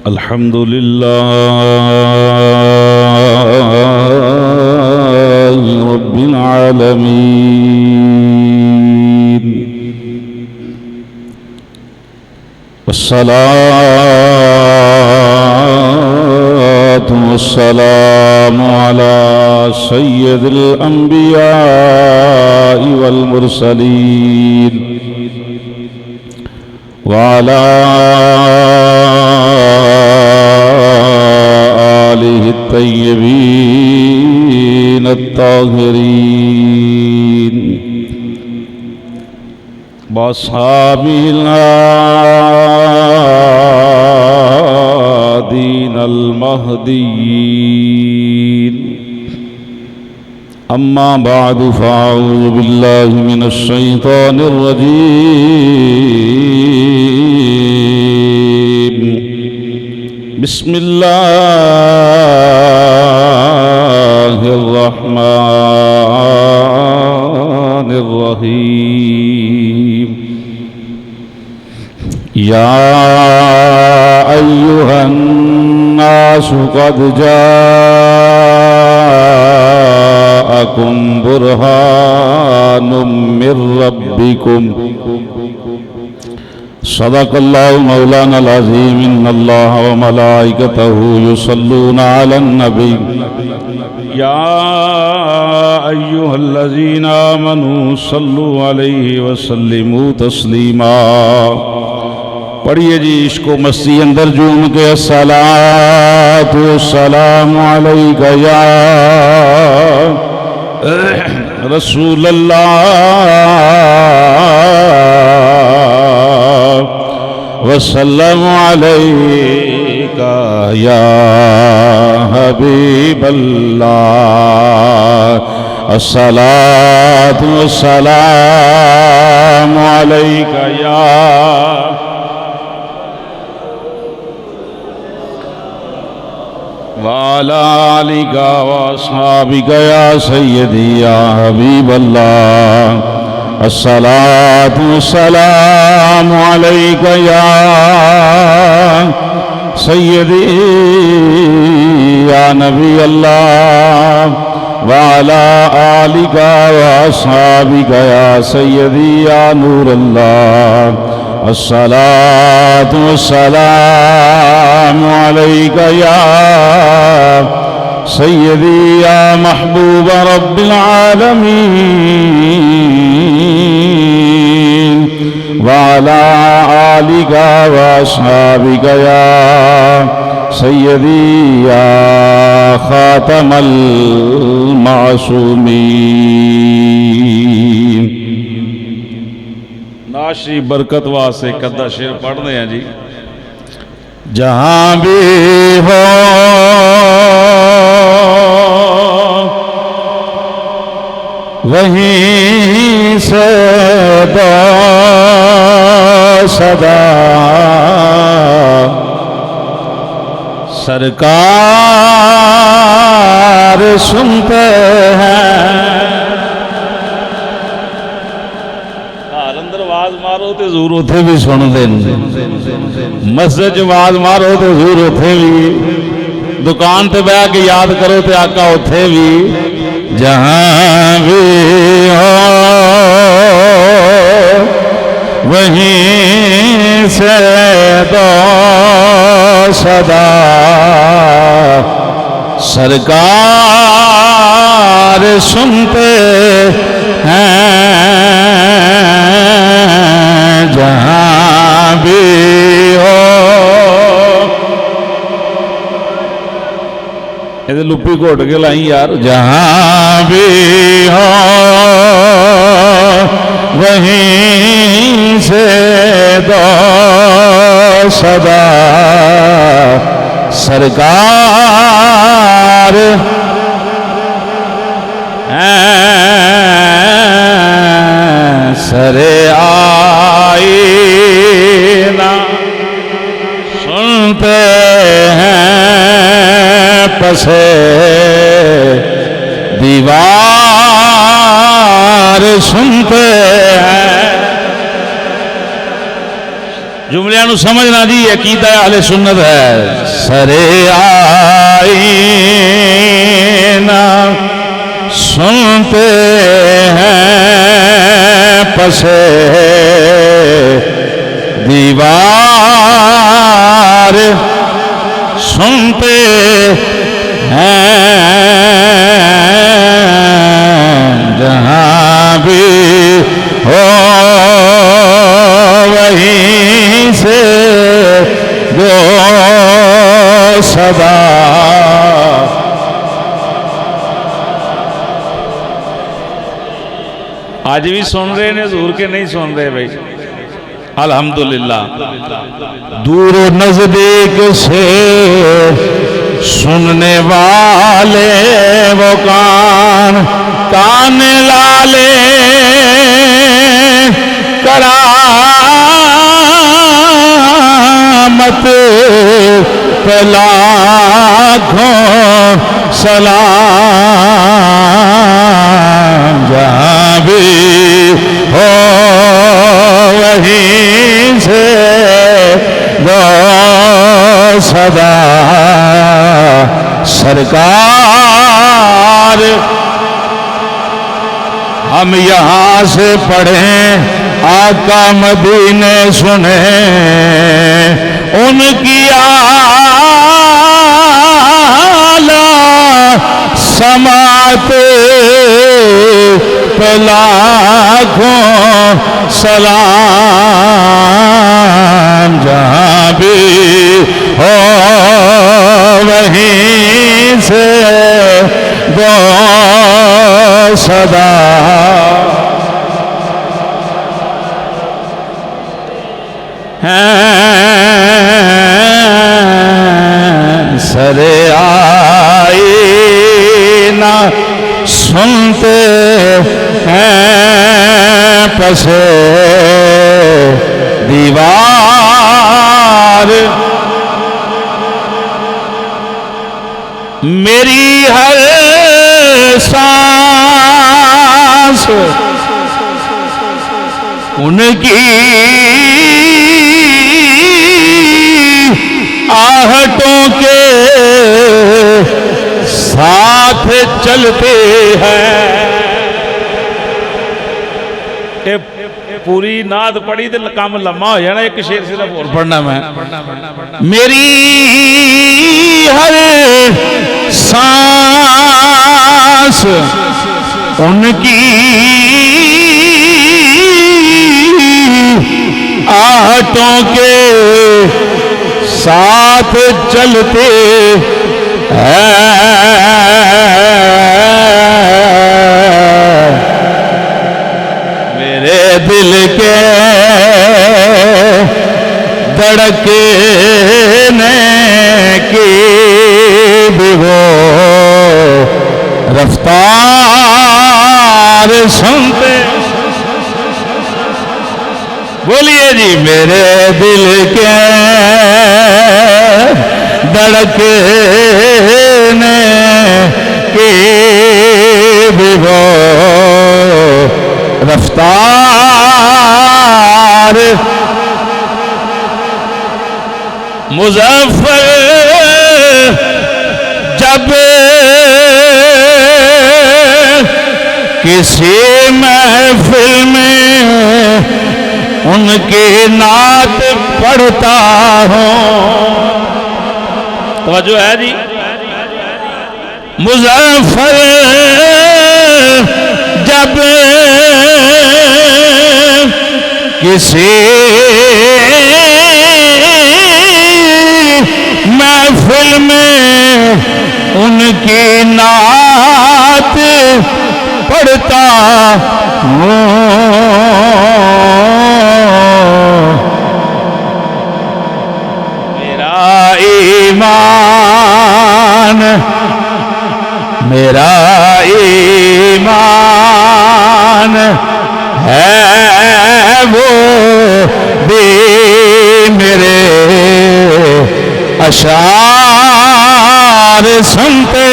الحمد لله رب العالمين، والصلاة والسلام على سيد الأنبياء والمرسلين وعلى آله الطيبين الطاهرين وأصحابه الهادين المهديين. أما بعد فأعوذ بالله من الشيطان الرجيم. بسم الله الرحمن الرحيم. يا أيها الناس قد جاءكم برهان من ربكم. صدق الله مولانا العظيم. إن الله وملائكته يصلون على النبي يا أيها الذين آمنوا صلوا عليه وسلموا تسليما. پڑھیے جی عشق و مستی اندر جھوم کے الصلاۃ والسلام علیک یا رسول اللہ وسلم علیک یا حبیب اللہ. الصلاۃ والسلام علیک یا وعلى آلك وأصحابك يا سيدي يا حبيب الله. الصلاة والسلام عليك يا سيدي يا نبي الله. وعلى آلك وأصحابك يا سيدي يا نور الله. الصلاة والسلام عليك يا سيدي يا محبوب رب العالمين. وعلى آلك وأصحابك يا سيدي يا خاتم المعصومين. ناشری برکت واسطے کدہ شعر پڑھنے ہیں جی. جہاں بھی ہو وہیں سے دو صدا سرکار سنتے ہیں. مارو تے ضرور اتھے بھی سن دین. مسجد آواز مارو تے ضرور اتھے بھی. دکان تے بیٹھ کے یاد کرو تے آقا اتھے بھی. جہاں بھی ہو وہیں سے دو صدا سرکار سنتے ہیں. جہاں بھی ہو یہ لپی گھوٹ کے لائیں یار. جہاں بھی ہو وہیں سے دو صدا سرکار سرے آئینہ سنتے ہیں پسے دیوار سنتے ہیں. جملے نو سمجھنا جی عقیدہ اہل سنت ہے سرے آئینہ سنتے ہیں پسے دیوار سنتے ہیں جہاں بھی ہو وہیں سے گو صدا آج بھی سن رہے ہیں حضور کے نہیں سن رہے بھائی الحمدللہ دور و نزدیک سے سننے والے وہ کان لالے کرامت پہ لاکھوں سلام جہاں بھی ہو وہیں سے گو صدا سرکار ہم یہاں سے پڑھیں آقا مدینے سنیں ان کی اعلیٰ سماعت پہ لاکھوں سلام جہاں بھی ہو وہیں سے گو صدا سرے آئینہ سنتے ہیں پسے دیوار میری ہر سانس ان کی آہٹوں کے ساتھ چلتے ہیں پوری نعت پڑھی تو کام لمحہ ہو جانا ایک شعر صرف اور پڑھنا میں میری ہر سانس ان کی آہٹوں کے ساتھ چلتے ہیں میرے دل کے دھڑکنے کی بھی وہ رفتار سنتے بولیے جی میرے دل کے دھڑکنے کی بھی وہ رفتار مظفر جب کسی محفل میں ان کی نعت پڑھتا ہوں توجہ ہے جی مظفر جب کسی محفل میں ان کی نعت پڑھتا ہوں میرا ایمان ہے وہ بھی میرے اشعار سنتے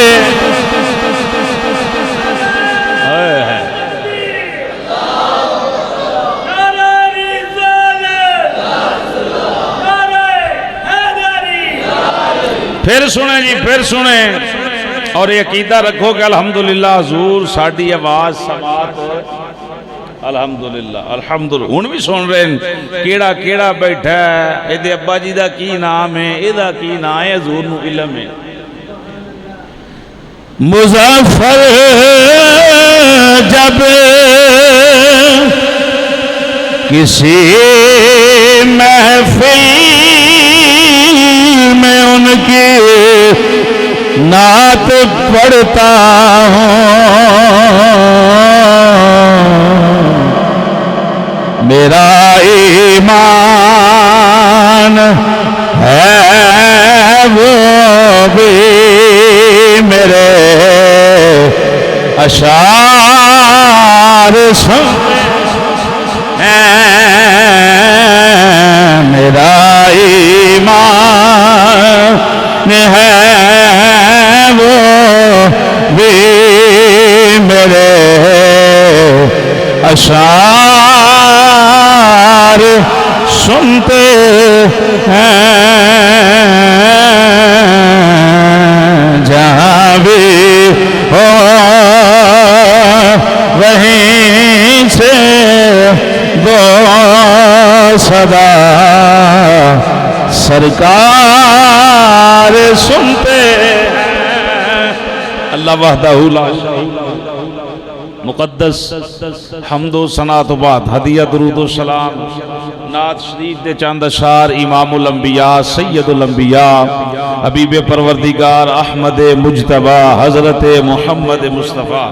پھر سنیں جی، پھر سنیں، اور یہ عقیدہ رکھو کہ الحمدللہ حضور ساڑی آواز سماعت الحمدللہ الحمدللہ ہن بھی سن رہے ہیں کیڑا کیڑا بیٹھا ہے، اے ابا جی دا کی نام ہے، اے دا کی نام ہے، حضور نو علم ہے۔ مظفر جب کسی محفل میں ان کی نعت پڑھتا ہوں، میرا ایمان ہے وہ بھی میرے اشعار میرا ایمان ہے وہ بھی میرے اشعار سنتے ہیں، جہاں بھی ہو وہیں سے دو صدا سرکار سنتے ہیں۔ اللہ وحدہ لا شریک مقدس حمد و ثنا تو بعد ہدیہ درود و سلام نعت شریف دے چند اشعار امام الانبیاء سید الانبیاء حبیب پروردگار احمد مجتبی حضرت محمد مصطفیٰ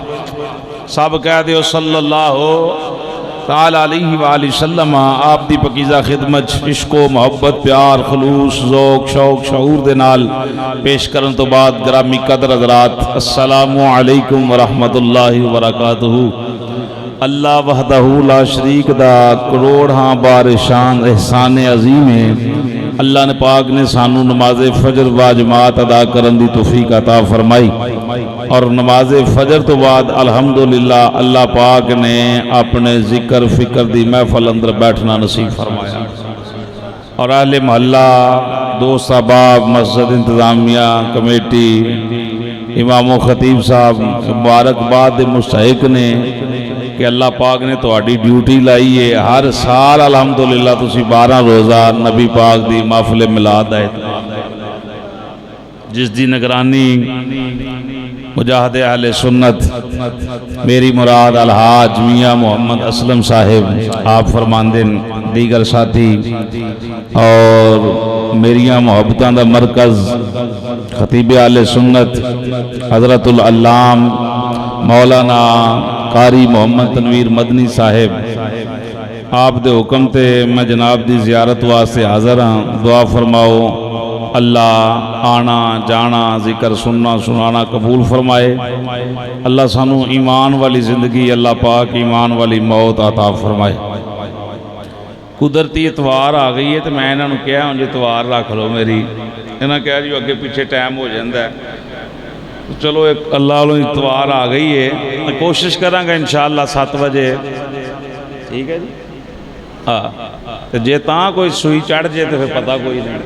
صاحب کہہ دیو صلی اللہ تعالی علیہ وآلہ وسلم آپ دی پکیزہ خدمت عشق و محبت پیار خلوص ذوق شوق شعور دے نال پیش کرن تو بعد گرامی قدر حضرات السلام علیکم ورحمت اللہ وبرکاتہ۔ اللہ وحدہ لا شریک دا کروڑ ہاں بار شان احسان عظیم ہے، اللہ نے پاک نے سانو نماز فجر با جماعت ادا کرن دی توفیق عطا فرمائی، اور نماز فجر تو بعد الحمدللہ اللہ پاک نے اپنے ذکر فکر دی محفل اندر بیٹھنا نصیب فرمایا، اور اہل محلہ دوست احباب مسجد انتظامیہ کمیٹی امام و خطیب صاحب مبارکباد مستحق نے کہ اللہ پاک نے تہاڈی ڈیوٹی لائی ہے، ہر سال الحمدللہ تسی 12 روزہ نبی پاک دی محفل میلاد ہے جس دی نگرانی مجاہد اہل سنت میری مراد الحاج میاں محمد اسلم صاحب آپ فرماندن دیگر ساتھی اور میریاں محبتاں دا مرکز خطیب اہل سنت حضرت العلام مولانا قاری محمد تنویر مدنی صاحب آپ دے حکم تے میں جناب دی زیارت واسطے حاضر ہاں، دعا فرماؤ اللہ آنا جانا ذکر سننا سنانا قبول فرمائے، اللہ سانو ایمان والی زندگی اللہ پاک ایمان والی موت عطا فرمائے۔ قدرتی اتوار آ گئی ہے تو میں انہوں نے کہا ہوں جی اتوار رکھ لو میری، انہوں نے کہا جی اگے پیچھے ٹائم ہو جاندہ ہے، چلو ایک اللہ علیہ اتوار آ گئی ہے، کوشش کریں گا انشاءاللہ 7 بجے، ٹھیک ہے جی ہاں جے تاں کوئی سوئی چڑھ جائے تو پھر پتہ کوئی نہیں،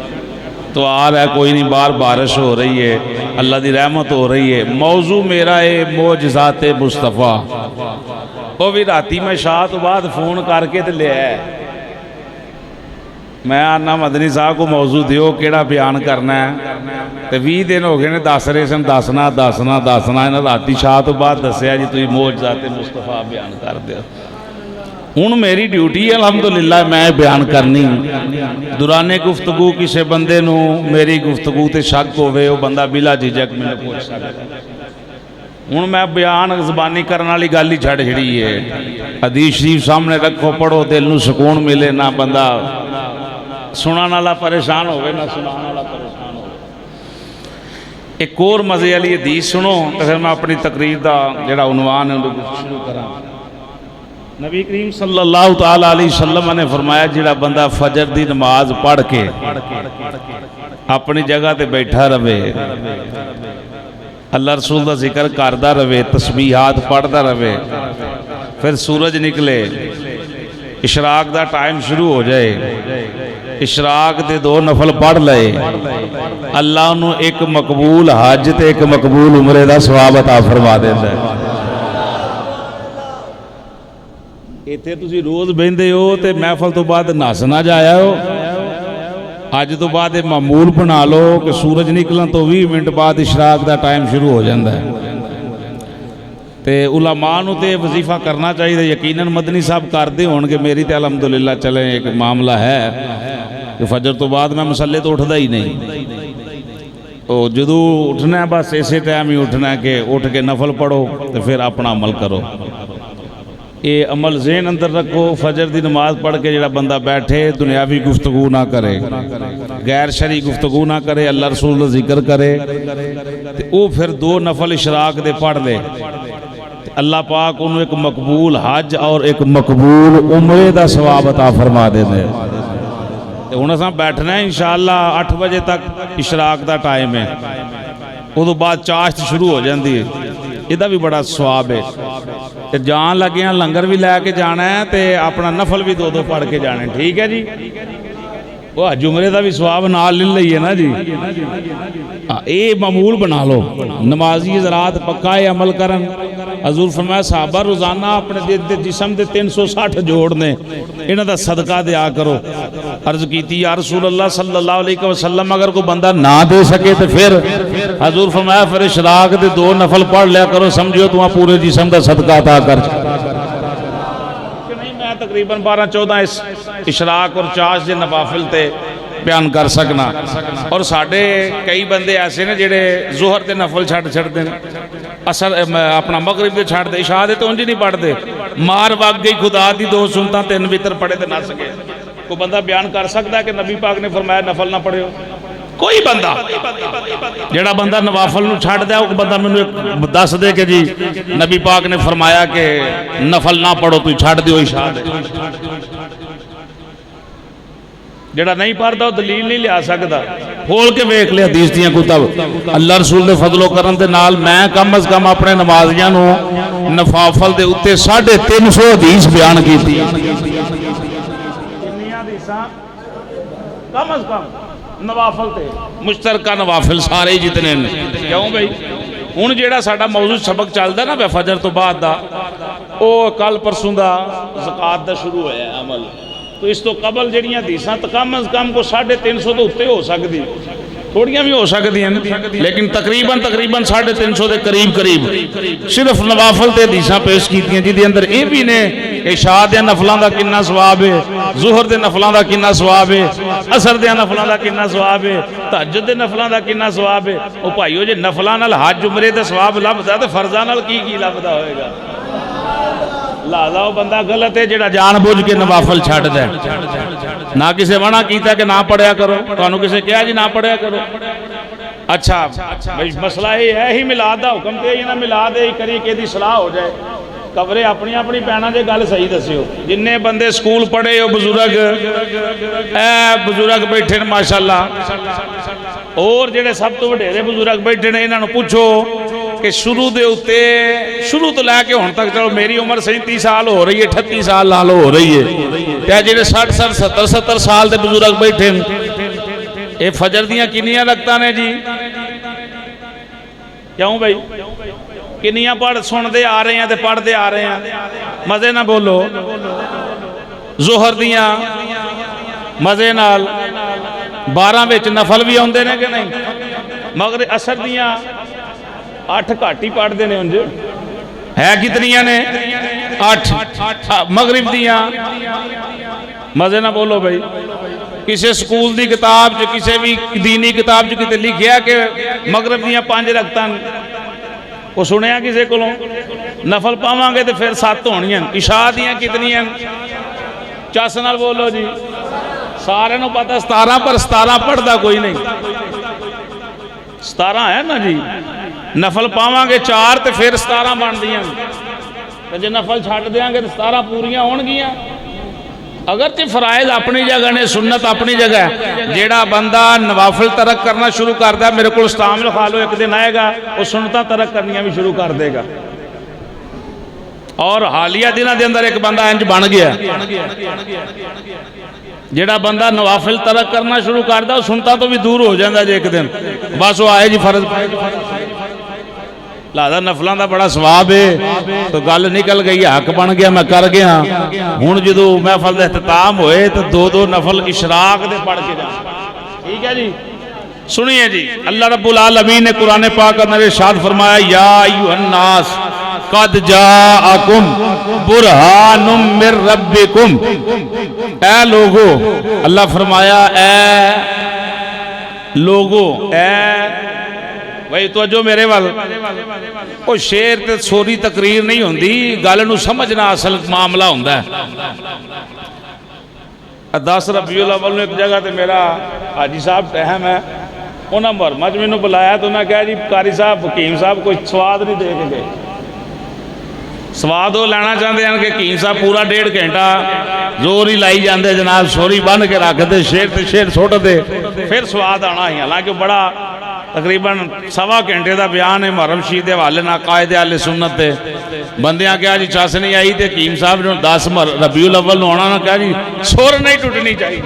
تو آ رہا ہے کوئی نہیں، باہر بارش ہو رہی ہے اللہ دی رحمت ہو رہی ہے۔ موضوع میرا ہے معجزات مصطفیٰ، وہ بھی راتی میں شاہ تو بعد فون کر کے تو لے آئے، میں آنا مدنی صاحب کو موضوع دیو کیڑا بیان کرنا ہے، تو 20 دن ہو گئے نے دس رہے سن دسنا انہاں راتی شاہ تو بعد دسیا جی تسی معجزات مصطفیٰ بیان کر دیو۔ ہن میری ڈیوٹی ہے الحمدللہ میں بیان کرنی، دوران گفتگو کسے بندے نو میری گفتگو تے شک ہوئے وہ بندہ بلا جھجک میں پوچھ سکتا، ہن میں بیان زبانی کرنے والی گل ہی چھڑ چھڑی ہے، حدیث شریف سامنے رکھو پڑھو دل نو سکون ملے، نہ بندہ سنان والا پریشان ہوئے نہ سنان والا پریشان ہوئے۔ ایک اور مزے والی حدیث سنو تو پھر میں اپنی تقریر دا جڑا عنوان ہے شروع کراں۔ نبی کریم صلی اللہ تعالی علیہ وسلم نے فرمایا جڑا بندہ فجر دی نماز پڑھ کے اپنی جگہ تے بیٹھا رہے، اللہ رسول دا ذکر کردا رہے، تسبیحات پڑھدا رہے، پھر سورج نکلے، اشراق دا ٹائم شروع ہو جائے، اشراق دے 2 نفل پڑھ لے اللہ انہوں ایک مقبول حج تے ایک مقبول عمرے دا ثواب عطا فرما دیتا ہے۔ ایتھے تسی روز بہندے ہو تے محفل تو بعد نس نہ جایا ہو، اج تو بعد معمول بنا لو کہ سورج نکلن تو 20 منٹ بعد اشراق دا ٹائم شروع ہو جاتا ہے۔ تے علماء نو تے وظیفہ کرنا چاہیے، یقیناً مدنی صاحب کردے ہون کہ میری تے الحمدللہ چلیں ایک معاملہ ہے کہ فجر تو بعد میں مسلے تو اٹھدا ہی نہیں، تو جدو اٹھنا ہے بس اسی ٹائم ہی اٹھنا ہے کہ اٹھ کے نفل پڑھو تو پھر اپنا عمل کرو۔ یہ عمل ذہن اندر رکھو، فجر دی نماز پڑھ کے جڑا بندہ بیٹھے دنیاوی گفتگو نہ کرے، غیر شرعی گفتگو نہ کرے، اللہ رسول کا ذکر کرے، وہ پھر 2 نفل اشراق دے پڑھ لے، اللہ پاک انہوں ایک مقبول حج اور ایک مقبول عمرے دا ثواب عطا فرما دے دے۔ ہن اساں بیٹھنا ہے انشاءاللہ 8 بجے تک اشراق دا ٹائم ہے، ادو بعد چاشت شروع ہو جاندی ہے، یہ بھی بڑا ثواب ہے۔ جان لگیاں لنگر بھی لے کے جانا ہے تے اپنا نفل بھی 2 پڑھ کے جانے، ٹھیک ہے جی؟ وہ حج عمرے دا بھی ثواب نال لے لئیے نا جی، اے معمول بنا لو۔ نمازی حضرات پکا عمل کرن، حضور فرمایا صحابہ روزانہ اپنے جسم دے 360 جوڑنے انہاں دا صدقہ دیا کرو۔ عرض کیتی یا رسول اللہ صلی اللہ علیہ وسلم اگر کوئی بندہ نہ دے سکے تو پھر حضور فرمایا پھر اشراق دے 2 نفل پڑھ لیا کرو، سمجھو تو پورے جسم دا صدقہ عطا کر۔ میں تقریباً 12-14 اس اشراق اور چاش دے نوافل تے بیان کر سکنا، اور ساڑھے کئی بندے ایسے نے جڑے ظہر دے نفل چھڑ دیں، اثر اپنا مغرب دے چھڑ دے، عشاء دے تو انجی نہیں پڑھ دے، مار واق گئی خدا دی 2 سنتاں 3 وتر پڑھے تے نہ سکے۔ کوئی بندہ بیان کر سکتا ہے کہ نبی پاک نے فرمایا نفل نہ پڑھے ہو؟ کوئی بندہ جڑا بندہ نوافل نو چھڑ دے، وہ بندہ میں دس دے کہ جی نبی پاک نے فرمایا کہ نفل نہ پڑھو تو چھڑ دیو عشاء دے۔ جڑا نہیں پڑھتا وہ دلیل نہیں لیا سکتا، کھول کے ویکھ لے حدیث دیاں کتب۔ اللہ رسول دے فضل و کرم دے نال میں کم از کم اپنے نمازیاں نو نفافل دے اتے 350 حدیث بیان کیتی، کم از کم نوافل تے مشترکہ نوافل سارے جتنے نے۔ کیوں بھئی ہن جیڑا ساڈا موضوع سبق چلدا نا فجر تو بعد دا، او کل پرسوں دا زکات دا شروع ہویا ہے عمل، تو اس تو قبل جڑیاں حدیثاں کم از کم کو 350 تو اتے ہو سکتی، تھوڑیاں بھی ہو سکتی ہیں، لیکن تقریباً 350 دے قریب صرف نوافل تے حدیثاں پیش کیتی ہیں، جدی اندر اے بھی نے عشاء دے نفلاں دا کنا ثواب ہے، ظہر دے نفلاں دا کنا ثواب ہے، عصر دے نفلاں دا کنا ثواب ہے، تہجد دے نفلاں دا کنا ثواب ہے۔ او بھائیو جے نفلاں نال حج عمرے تے ثواب لبدا تے فرضاں نال کی لبدا ہوئے گا؟ لہذا وہ بندہ غلط ہے جڑا جان بوجھ کے نوافل چھڑ دے، نہ کسے منع کیتا کہ نہ پڑھیا کرو، تانوں کسے کہا جی نہ پڑھیا کرو؟ اچھا مسئلہ ہے ہی میلاد دا حکم تے ہی نہ میلاد ہی کری کہ دی صلاح ہو جائے، قبرے اپنی اپنی پہنا دے گل صحیح دسیو۔ جننے بندے سکول پڑھے ہو بزرگ بیٹھے نے ماشاءاللہ، اور جڑے سب تو وڈیرے بزرگ بیٹھے نے انہاں نوں پوچھو کہ شروع تو لے کے ہن تک، چلو میری عمر 37 سال ہو رہی ہے، 38 سال لال ہو رہی ہے، تے جڑے 60 70 سال دے بزرگ بیٹھے ہیں، اے فجر دیاں کنیاں رکھتا نے جی؟ کیوں بھائی کنیاں پڑھ سن دے آ رہے ہیں تے پڑھ دے آ رہے ہیں، مزے نہ بولو۔ ظہر دیاں مزے نال 12 وچ نفل بھی ہوندے نے کہ نہیں؟ مگر عصر دیاں 8 گھٹ ہی پڑھ دے نے، انج ہے کتنیاں نے؟ 8۔ مغرب دیاں مزے نہ بولو بھائی، کسی سکول دی کتاب جو کسی بھی دینی کتاب جو کتے لکھیا کہ مغرب دیاں 5 رکھتاں، وہ سنیا کسی کو نفل پاواں گے تو پھر 7 ہونیاں۔ عشاء دیاں کتنیاں؟ چاس نال بولو جی، سارے نو پتہ 17، پر 17 پڑھدا کوئی نہیں، 17 ہے نا جی، نفل پاواں گے 4 تے پھر 17 بن دیاں، جے نفل چھٹ دیاں گے تو 17 پوریاں ہون گیاں۔ اگرچہ فرائض اپنی جگہ نے، سنت اپنی جگہ ہے، جیڑا بندہ نوافل ترک کرنا شروع کر دیا، میرے کو استعام لکھا لو، ایک دن آئے گا وہ سنتاں ترک کرنیاں بھی شروع کر دے گا۔ اور حالیہ دنہ دے اندر ایک بندہ انج بن گیا جڑا بندہ نوافل ترک کرنا شروع کردا وہ سنتا تو بھی دور ہو جاندہ جے ایک دن بس وہ آئے جی فرض لہذا نفلوں دا بڑا ثواب ہے تو گل نکل گئی حق بن گیا میں کر گیا ہن جدو محفل دا اختتام ہوئے تو دو دو نفل اشراق دے پڑھ کے جانا ٹھیک ہے جی سنیے جی اللہ رب العالمین نے قرآن پاک اندر ارشاد فرمایا یا ایھا الناس قد جاءکم برہان من ربکم اے لوگو اللہ فرمایا اے لوگو اے وہی توجہ میرے وال وہ شیر تے سوری تقریر نہیں ہوندی گل نو سمجھنا اصل معاملہ ہوندا ہے 10 ربیع الاول ایک جگہ تے میرا حاجی صاحب اہم ہے انہاں مرمج میں بلایا تو انہاں کہا جی قاری صاحب حکیم صاحب کوئی سواد نہیں دے کے گئے سواد وہ لینا چاہتے ہیں کہ حکیم صاحب پورا 1.5 گھنٹہ زور ہی لائی جاندے جناب سوری بن کے رکھ دے شیر تے شیر سٹ دے پھر سواد آنا ہی حالانکہ بڑا تقریباً 1.25 گھنٹے دا بیان ہے محرم شریف دے حوالے نال قائد اہل سنت تے بندیاں کہا جی چس نہیں آئی تے حکیم صاحب نے 10 ربیع الاول نو آنا کہا جی سر نہیں ٹوٹنی چاہیے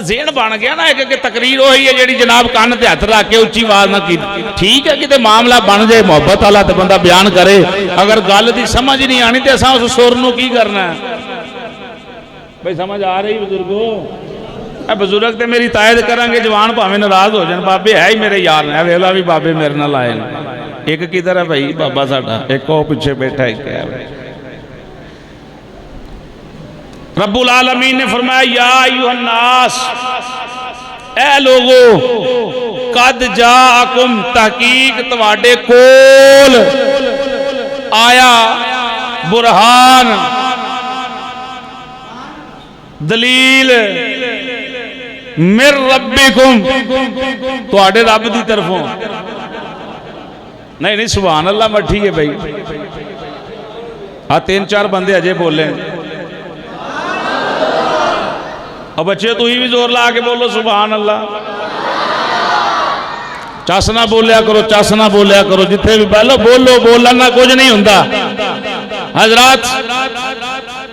ذہن بن گیا نا کہ تقریر وہی ہے جڑی جناب کان تے ہاتھ رکھ کے اونچی آواز نہ کی ٹھیک ہے کہ معاملہ بن جائے محبت والا تے بندہ بیان کرے اگر گل دی سمجھ نہیں آنی تے اساں اس سر نو کی کرنا ہے بھائی سمجھ آ رہی بزرگو اے بزرگ تے میری تائید کریں گے جوان پاویں ناراض ہو جان بابے ہے ہی میرے یار نے ویلا بھی بابے میرے نال آئے ایک کدھر ہے بھائی بابا ساڈا ایک او پیچھے بیٹھا ایک ہے رب العالمین نے فرمایا یا ایھا الناس اے لوگو قد جاءکم تحقیق تواڈے کول آیا برہان دلیل من ربکم تواڈے رب دی طرفوں نہیں سبحان اللہ مٹھی ہے بھائی ہاں 3-4 بندے اجے بولے اب بچے تو ہی بھی زور لا کے بولو سبحان اللہ چس نہ بولیا کرو چس نہ بولیا کرو جتھے بھی پہلو بولو بولنا کچھ نہیں ہوندا حضرات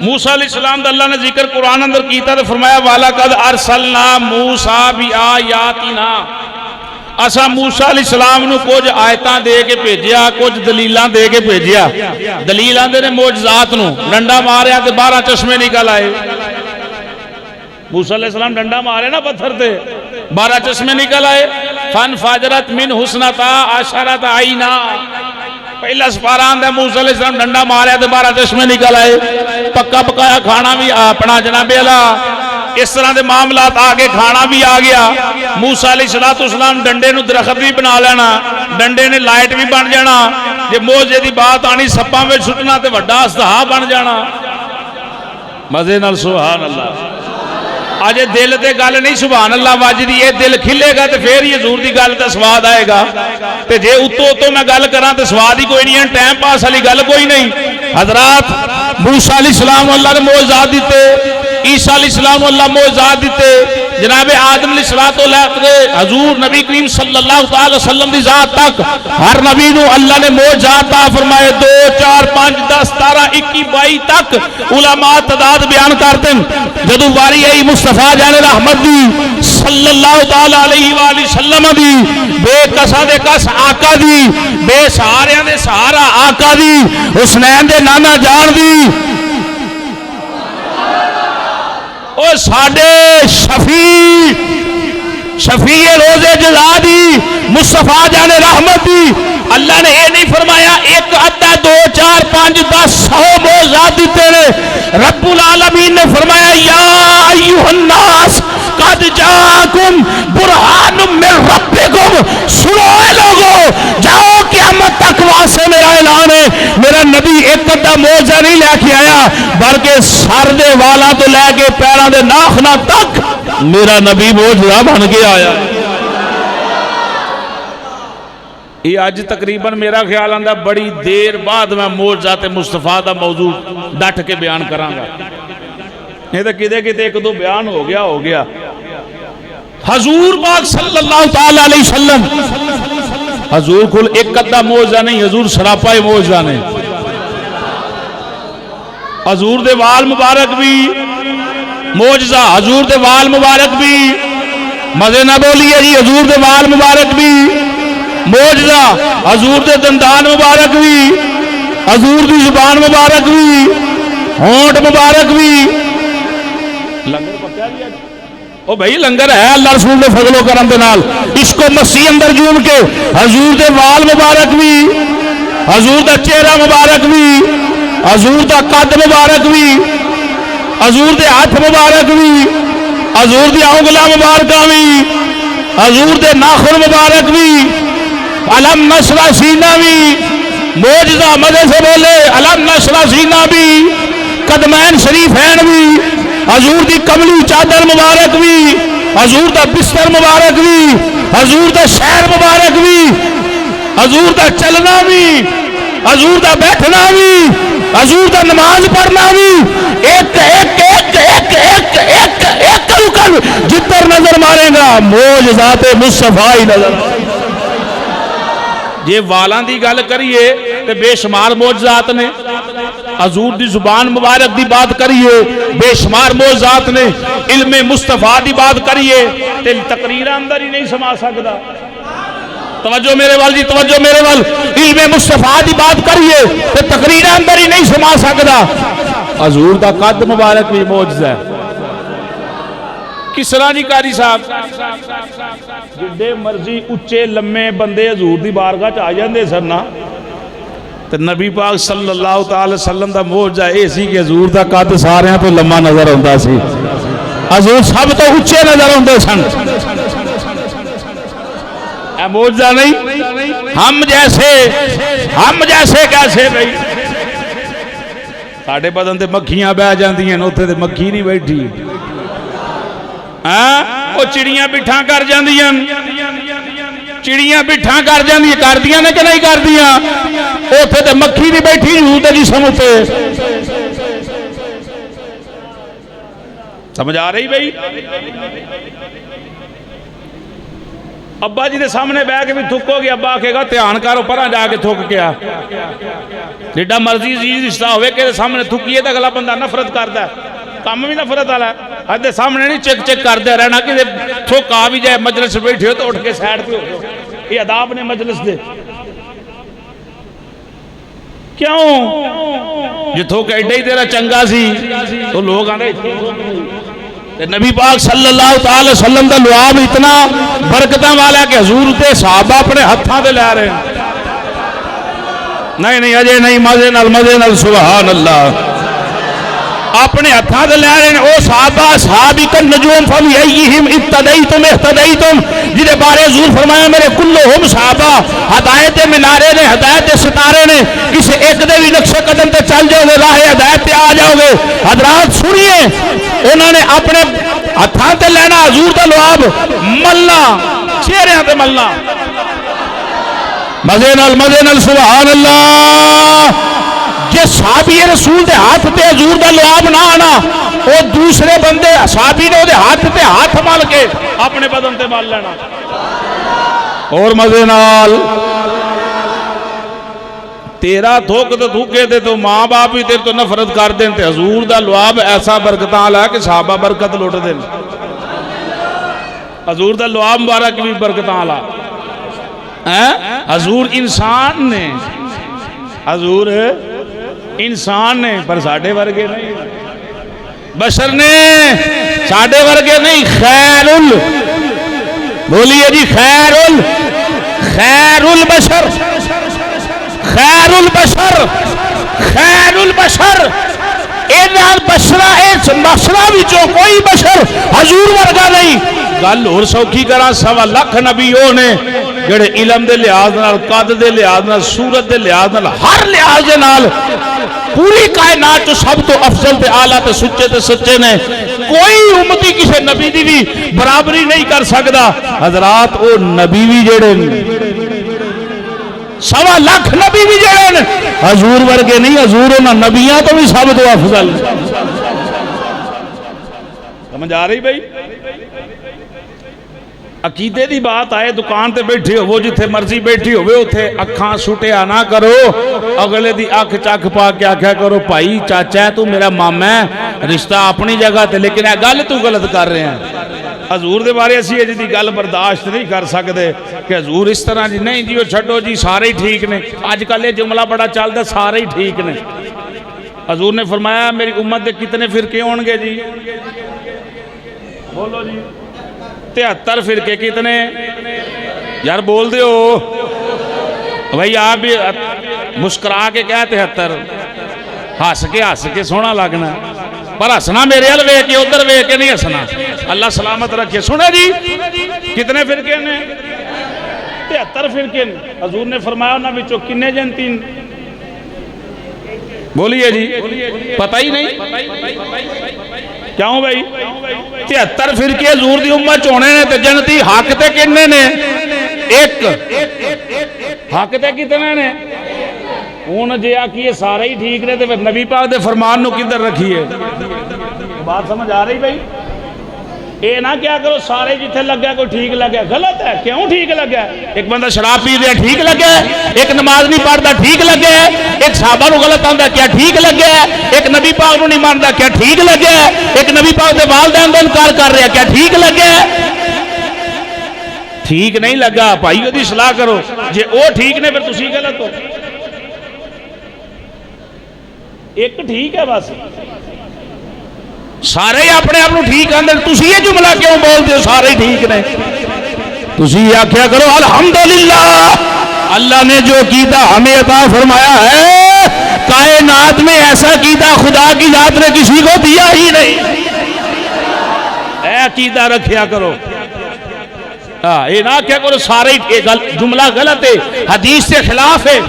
موسیٰ علیہ السلام دا اللہ نے ذکر قرآن اندر کیتا تو فرمایا وَلَقَدْ أَرْسَلْنَا مُوسَىٰ بِآيَاتِنَا اسا موسیٰ علیہ السلام نو کچھ آیتاں دے کے بھیجیا کچھ دلیلاں دے کے بھیجیا دلیلاں دے نے معجزات نو ڈنڈا ماریا تے 12 چشمے نکل آئے موسیٰ علیہ السلام ڈنڈا مارے نا پتھر تے 12 چشمے نکل آئے فَانْفَجَرَتْ مِنْ حُسْنَتَا عَشَرَةَ عَيْنًا پہلا سپارہ آندہ موسیٰ علیہ السلام ڈنڈا ماریا تے 12 چشمے نکل آئے پکا پکایا کھانا بھی اپنا جناب اللہ اس طرح دے معاملات آگے کھانا بھی آ گیا موسیٰ علیہ السلام ڈنڈے نو درخت بھی بنا لینا ڈنڈے نے لائٹ بھی بن جانا جے موجے دی بات آنی سپاں میں چھٹنا تے وڈا استہا بن جانا مزے نال سبحان اللہ آج دل تے گل نہیں سبحان اللہ واجدی یہ دل کھلے گا تے پھر یہ حضور دی گل تے سواد آئے گا تے جے اتو میں گل کراں تے سواد ہی کوئی نہیں ہے ٹائم پاس والی گل کوئی نہیں حضرات موسیٰ علیہ السلام اللہ نے معجزات دیتے عیسیٰ علیہ السلام اللہ معجزات دیتے جناب آدم علیہ السلام حضور نبی کریم صلی اللہ علیہ وسلم دی ذات تک ہر نبی نو اللہ نے معجزات عطا فرمائے 2 4 5 10 17 21 22 تک علماء تعداد بیان کرتے ہیں جدو واری آئی مصطفیٰ جان رحمت دی صلی اللہ علیہ وآلہ وسلم دی بے کسا دے کس آقا دی بے سہاریاں دے سہارا آقا دی حسنین دے نانا جان دی او ساڑے شفیع روزے جزا دی مصطفیٰ جان رحمت دی اللہ نے یہ نہیں فرمایا 1 ادھا 2 4 5 10 100 معجزات دیتے ہیں رب العالمین نے فرمایا یا ایھا الناس قد جاءکم برہان من ربکم سنو اے لوگو جاؤ قیامت تک واسے میرا اعلان ہے میرا نبی 1 ادھا معجزہ نہیں لے کے آیا بلکہ سر دے والا تو لے کے پیروں دے ناخنا تک میرا نبی معجزہ بن کے آیا یہ آج تقریباً میرا خیال آندہ بڑی دیر بعد میں معجزات مصطفیٰ دا موضوع ڈٹ کے بیان کراں گا نہیں تو کدے کدے 1-2 بیان ہو گیا حضور پاک صلی اللہ تعالیٰ علیہ وسلم حضور کل 1 ادھا معجزہ نہیں حضور سراپا معجزہ نہیں حضور دے وال مبارک بھی موجزہ حضور دے وال مبارک بھی، مزے نہ بولیے جی، حضور دے وال مبارک بھی موجزہ، حضور دے دندان مبارک بھی، حضور دی زبان مبارک بھی، ہونٹ مبارک بھی۔ لنگر پکیا دیا او بھائی، لنگر ہے اللہ رسول دے فضل و کرم دے نال، اس کو مسیح اندر جون کے حضور دے وال مبارک بھی، حضور دا چہرہ مبارک بھی، حضور دا قد مبارک بھی، حضور دے ہاتھ مبارک بھی، حضور دی انگلیاں مبارکاں بھی، حضور دے ناخن مبارک بھی، علم نشرہ سینہ بھی، موجزہ مزے سے بولے، علم نشرہ سینہ بھی، قدمین شریفین بھی، حضور دی کملی چادر مبارک بھی، حضور دا بستر مبارک بھی، حضور دا شہر مبارک بھی، حضور دا چلنا بھی، حضور دا بیٹھنا بھی، حضور دا نماز پڑھنا بھی، ایک ایک ایک ایک ایک ایک ایک رکن جتر نظر مارے گا موجزات مصطفیٰ ہی نظر آئے۔ یہ والاں دی گل کریے تے بے شمار معجزات نے، حضور دی زبان مبارک دی بات کریے بے شمار معجزات نے، علم مصطفیٰ دی بات کریے تے تقریر اندر ہی نہیں سما سکدا۔ توجہ میرے وال جی، توجہ میرے وال، علم مصطفیٰ دی بات کریے تے تقریر اندر ہی نہیں سما سکدا۔ حضور دا قد مبارک بھی معجزہ ہے۔ کس طرح جی قاری صاحب، جڑے مرضی اچے لمے بندے حضور دی بارگاہ چ آ جاندے سن نا، تے نبی پاک صلی اللہ تعالی وسلم دا معجزہ اے سی کہ حضور دا قد ساریاں تو لمبا نظر ہوندا سی، حضور سب تو اچے نظر ہوندے سن۔ اے معجزہ نہیں، ہم جیسے کیسے بھائی، ساڈے بدن تے مکھیاں بہ جاندیاں اوتھے تے مکھی نہیں بیٹھی، وہ چڑیاں بٹھاں کر جاندیاں، چڑیاں بٹھاں کر جاندیاں، کر دیاں نے کہ نہیں کر دیاں، اوتھے تے مکھی نہیں بیٹھی حضور دے جسم تے۔ سمجھ آ رہی بھائی؟ ابا جی دے سامنے بیٹھ کے بھی تھکو گے، ابا آکھے گا دھیان کرو پراں جا کے تھک گیا۔ جیڑا مرضی عزیز رشتہ ہوئے کہ سامنے تھکیے تے اگلا بندہ نفرت کردا ہے، کام بھی نفرت والا ہے، حد سامنے نہیں چیک چیک کردے رہنا کہ تھوک آ بھی جائے مجلس بیٹھے ہو تو اٹھ کے سائڈ پہ ہو، یہ اداب نے مجلس دے۔ کیوں جو تھوک ایڈا ہی تیرا چنگا سی تو لوگ آنے نبی پاک صلی اللہ تعالی وسلم دا لعاب اتنا برکتاں والا ہے کہ حضور تے صحابہ اپنے ہتھاں دے لے رہے ہیں۔ نہیں اجے نہیں، مزے نال سبحان اللہ، اپنے ہتھاں دے لے رہے ہیں۔ او صحابہ صحابک النجوم فبأیہم اقتدیتم اہتدیتم، جنہیں بارے حضور فرمایا میرے کلہم صحابہ ہدایت منارے نے، ہدایت ستارے نے، کسی ایک دے بھی نقش قدم تے چل جاؤ گے، راہ ہدایت تے آ جاؤ گے۔ حضرات سنیے، انہوں نے اپنے ہتھاں تے لینا حضور دا لعاب، ملنا چہرے تے ملنا، مزے نال سبحان اللہ۔ جس صحابی رسول دے ہاتھ تے حضور دا لعاب نہ آنا، وہ دوسرے بندے صحابی نے دے ہاتھ تے ہاتھ مل کے اپنے بدن تے مل لینا۔ اور مزے نال تیرا تھوک تے تھوکے تے تو ماں باپ بھی تیرے تو نفرت کر دیں، تے حضور دا لعاب ایسا برکتاں والا ہے کہ صحابہ برکت لوٹ دیں۔ حضور دا لعاب مبارک بھی برکتاں والا۔ حضور انسان نے، حضور انسان نے، پر ساڑھے ورگے نہیں، بشر نے، ساڑھے ورگے نہیں، بولیے جی خیر البشر، خیر البشر، بشرہ وچوں کوئی بشر حضور ورگا نہیں۔ گل اور سوکھی کرا، 1.25 لاکھ نبیوں نے جڑے علم دے لحاظ نال، قد دے لحاظ نال، صورت دے لحاظ نال، ہر لحاظ دے نال پوری کائنات تو سب تو افضل تے اعلیٰ تے سچے تے سچے نے، کوئی امتی کسی نبی دی بھی برابری نہیں کر سکدا۔ حضرات او نبی بھی جڑے 1.25 لاکھ نبی بھی جڑے حضور ورگے نہیں، حضور انہاں نبیاں تو بھی سب تو افضل۔ سمجھ آ رہی بھائی؟ عقیدے دی بات آئے دکان تے بیٹھی ہو جتھے مرضی بیٹھی ہوئے اتھے اکھاں سٹیا نہ کرو اگلے دی اکھ چک پا کے آکھیا کرو بھائی چاچا ہے تو میرا ماما ہے رشتہ اپنی جگہ تے لیکن اے گل تو غلط کر رہے ہیں حضور دے بارے اسی اجی دی گل برداشت نہیں کر سکتے کہ حضور اس طرح جی نہیں جی وہ چھڈو جی سارے ہی ٹھیک نے آج کل یہ جملہ بڑا چلتا سارے ہی ٹھیک نے حضور نے فرمایا میری امت دے کتنے فرقے ہون گے جی بولو جی 73 فرقے کتنے یار بول دے ہو بھائی آپ بھی مسکرا کے کہہ 73 ہس کے سونا لگنا پر ہسنا میرے حل وے کے ادھر وے کے نہیں ہسنا اللہ سلامت رکھے سنے جی کتنے فرقے نے 73 فرقے نے حضور نے فرمایا انہاں وچوں کنے جنتی بولیے جی پتہ ہی نہیں کیوں بھائی 73 فرقے حضور دی امت چ ہونے نے تے جنتی حق تے کنے نے ایک حق تے کتنے نے ہوں جی آکھیے سارے ہی ٹھیک نے تو پھر نبی پاک دے فرمان نو کدھر رکھیے بات سمجھ آ رہی بھائی اے نہ کیا کرو سارے جتھے لگا کوئی ٹھیک لگا غلط ہے کیوں ٹھیک لگا ایک بندہ شراب پی رہا ٹھیک لگا ایک نماز نہیں پڑھتا ٹھیک لگا ایک صحابہ نو غلط آندا کیا ٹھیک لگا ایک نبی پاک نو نہیں مانتا کیا ٹھیک لگا ایک نبی پاک دے والدین دا انکار کر رہا کیا ٹھیک لگا ٹھیک نہیں لگا بھائی اودی اصلاح کرو جے او ٹھیک نے پھر تسی غلط ہو ایک ٹھیک ہے بس سارے اپنے آپ ٹھیک آندے تسی یہ جملہ کیوں بولتے ہو سارے ٹھیک نے تسی یہ کیا کرو الحمدللہ اللہ نے جو عقیدہ ہمیں عطا فرمایا ہے کائنات میں ایسا عقیدہ خدا کی ذات نے کسی کو دیا ہی نہیں اے عقیدہ رکھیا کرو یہ نہ کیا کرو سارے جملہ غلط ہے حدیث سے خلاف ہے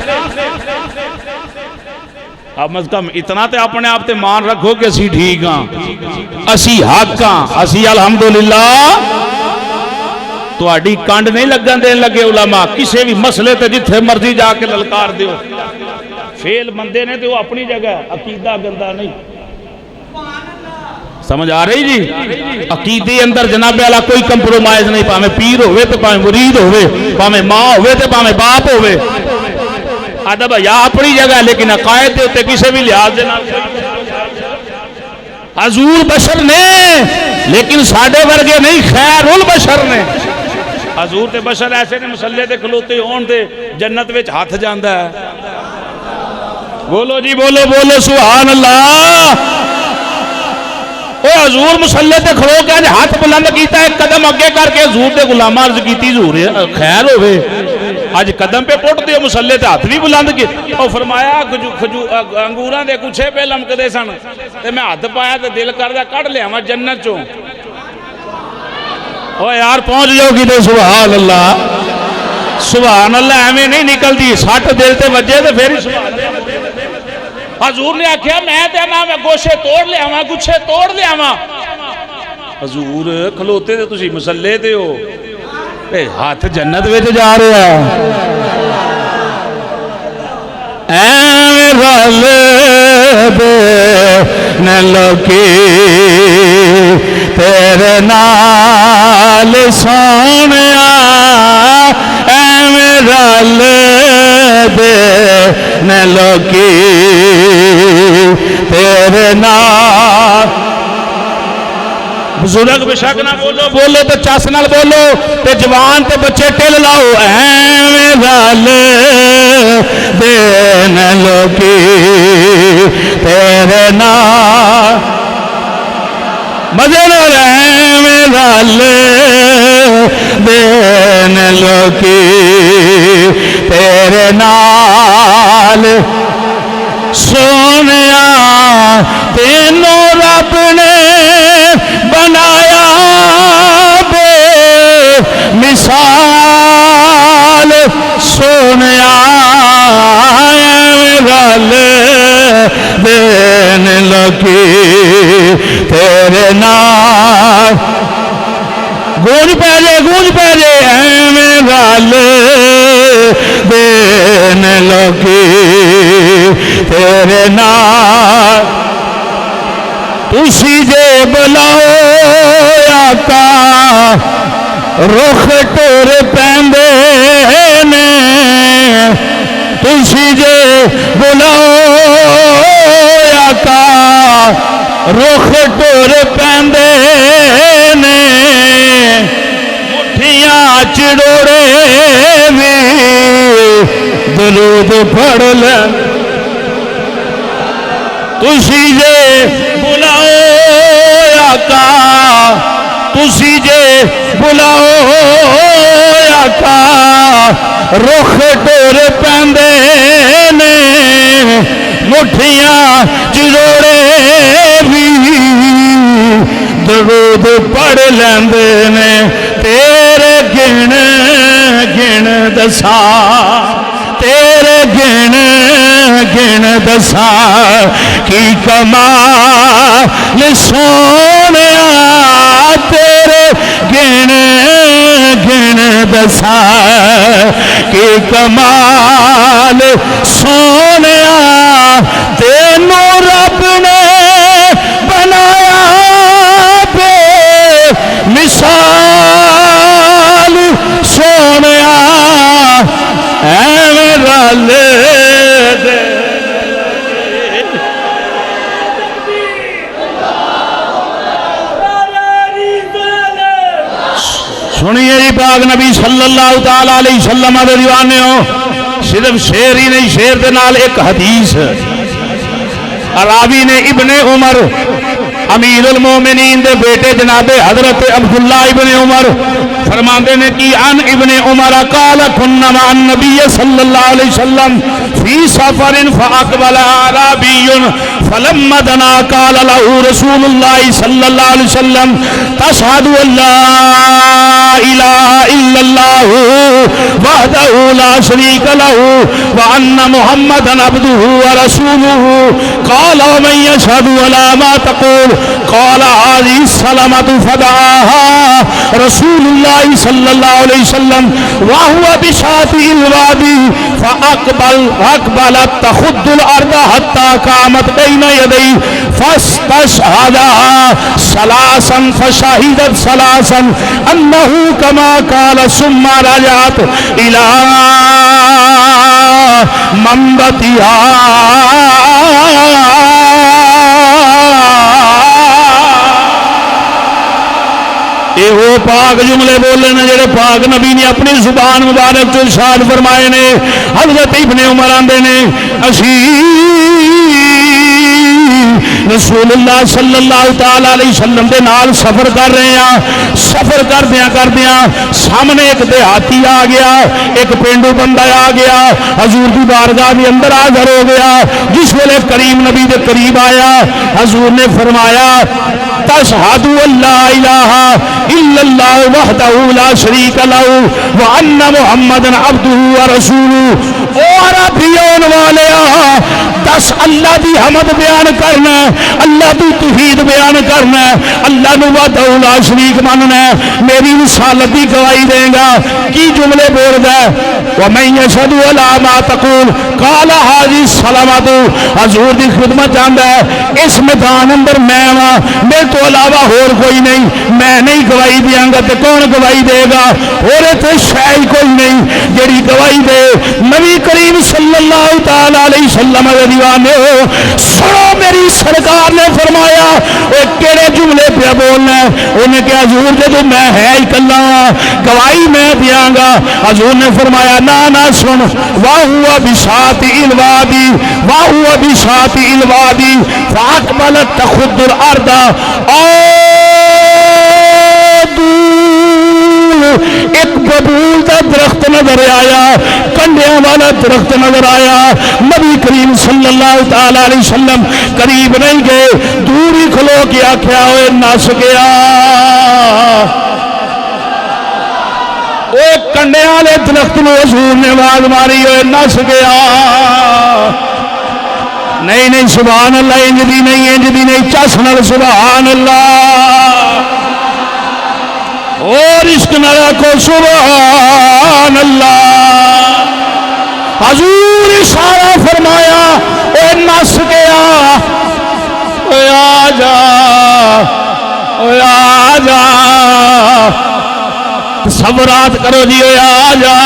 اب مذکم اتنا تے اپنے آپ تے مان رکھو کہ اسی ٹھیک ہاں اسی حق ہاں اسی الحمدللہ تو اڈی کانڈ نہیں لگن دین لگے علماء کسے بھی مسئلے تے جتھے مرضی جا کے للکار دیو فیل بندے نے تے وہ اپنی جگہ عقیدہ گندا نہیں سمجھ آ رہی جی عقیدے اندر جناب اعلیٰ کوئی کمپرومائز نہیں پاویں پیر ہوئے تے پاویں مرید ہوئے پاویں ماں ہوئے تے پاویں باپ ہوئے ادب یا اپنی جگہ لیکن عقائد دے ہوتے کسی بھی لحاظ دے نال حضور بشر نے لیکن ساڈے ورگے نہیں خیر البشر نے حضور تے بشر ایسے نے مسلے تے کھلوتے ہون تے جنت وچ ہاتھ جاندا ہے بولو جی بولو بولو سبحان اللہ او حضور مسلے تے کھلو کے ہاتھ بلند کیتا ایک قدم اگے کر کے حضور دے غلاماں عرض کیتی حضور خیر ہوئے آج قدم پہ پٹ دیو مسلے تے ہاتھ بھی بلند کی او فرمایا انگوراں دے کچھے پہ لمک دے سن تے میں ہاتھ پایا تے دل کردا کڈ لیا میں جنت چوں او یار پہنچ جاؤ گی تے سبحان اللہ ایویں نہیں نکلدی سٹ دل تے وجے تے پھر سبحان اللہ حضور نے آکھیا میں تے نہ میں گوشے توڑ لیاواں گچھے توڑ لیاواں حضور کھلوتے تے تسی مسلے تے ہو ہاتھ جنت وچ جا رہا اے رل دے نہ لوکی تیرے نال سونیا اے رل دے نہ لوکی تیرے نال بزرگ بشک نہ بولو بولو تو چس نال بولو تے جوان تے بچے ٹل لاؤ ایویں رل دین لوکی تیرے نال مزے نال ایویں رل دین لوکی تیرے نال سونیا تینوں رب نے بنایا بے مثال سونیا رل دین لکی تیرے نال گونج پہ جے ایویں رل دین لکی تیرے نال تسی جے بلاؤ آقا رخ ٹور پیندے نے تسی جے بلاؤ آقا رخ ٹور پیندے نے مٹھیاں چڑوڑے بھی درود پڑھ لین تسی جے بلاؤ آقا تسی جے بلاؤ آقا رخ ٹور پیندے نے مٹھیاں چڑوڑے بھی درود پڑھ لیندے نے تیرے گن گن دسا تیرے گن گن دسا کی کمال سونیا تیرے گن گن دسا کی کمال سونیا تینوں رب نے بنایا بے مثال سونیا ایویں رل دے سنیے جی پاک نبی صلی اللہ تعالی علیہ وسلم دے دیوانے ہو صرف شعر ہی نہیں شعر دے نال ایک حدیث راوی نے ابن عمر امیر المومنین دے بیٹے جناب حضرت عبداللہ ابن عمر فرماندے نے کہ عن ابن عمر قال كنا مع النبي صلی اللہ علیہ وسلم فی سفر فاقبل اعرابی فلما دنا قال له رسول اللہ صلی اللہ علیہ وسلم تشهد ان لا الہ الا اللہ وحدہ لا شریک له وان محمدا عبدہ ورسولہ قال ومن يشهد ولا ما تقول قال هذه السلامة فدعاها رسول الله صلى الله عليه وسلم وهو بشاطئ الوادي فأقبلت تخد الأرض حتى قامت بين يديه فاستشهدها ثلاثا فشهدت ثلاثا أنه كما قال ثم رجعت إلى منبتها یہ وہ پاک جملے بولے نے جڑے پاک نبی نے اپنی زبان مبارک تو ارشاد فرمائے نے حضرت ابن عمر آندے نے اسی رسول اللہ صلی اللہ تعالی علیہ وسلم دے نال سفر کر رہے ہیں سفر کردیاں سامنے ایک دیہاتی آ گیا ایک پینڈو بندہ آ گیا حضور دی بارگاہ دے اندر حاضر ہو گیا جس ویلے کریم نبی دے قریب آیا حضور نے فرمایا تشہد ان لا الہ الا اللہ وحدہ لا شریک لہ وان محمدا عبدہ ورسولہ او عربیون والیا دس اللہ دی حمد بیان کرنا اللہ دی توحید بیان کرنا اللہ نو وحدہ لا شریک ماننا میری رسالت دی گواہی دے گا کی جملے بول گا ومن یشہد ولا ما تقول قال هذه السلامۃ حضور دی خدمت جاندا ہے اس میدان اندر میں ہاں میرے تو علاوہ اور کوئی نہیں میں نہیں گواہی دیاں گا تے کون گواہی دے گا اور تے شے کوئی نہیں جڑی گواہی دے نبی کریم صلی اللہ تعالی علیہ وسلم دے دیوانے ہو سنو میری سرکار نے فرمایا اے کیڑے جملے پہ بولنا ہے انہیں کہ حضور جدو میں ہے اکلا گواہی میں دیاں گا حضور نے فرمایا نا سن واہوا بشاطئ الوادی واہوا بشاطئ الوادی فاقبلت تخد الارض ایک ببول دا درخت نظر آیا کنڈیاں والا درخت نظر آیا نبی کریم صلی اللہ تعالی علیہ وسلم قریب نہیں گئے دور ہی کھلو کے آکھیا ہوئے نس گیا وہ کنڈیاں والے درخت نو حضور نے آواز ماری ہوئے نس گیا نہیں سبحان اللہ انج دی نہیں چس نال سبحان اللہ اور عشق نہ رکھو سبحان اللہ حضور اشارہ فرمایا اے نس گیا اے آجا تصورات کرو جی آ جا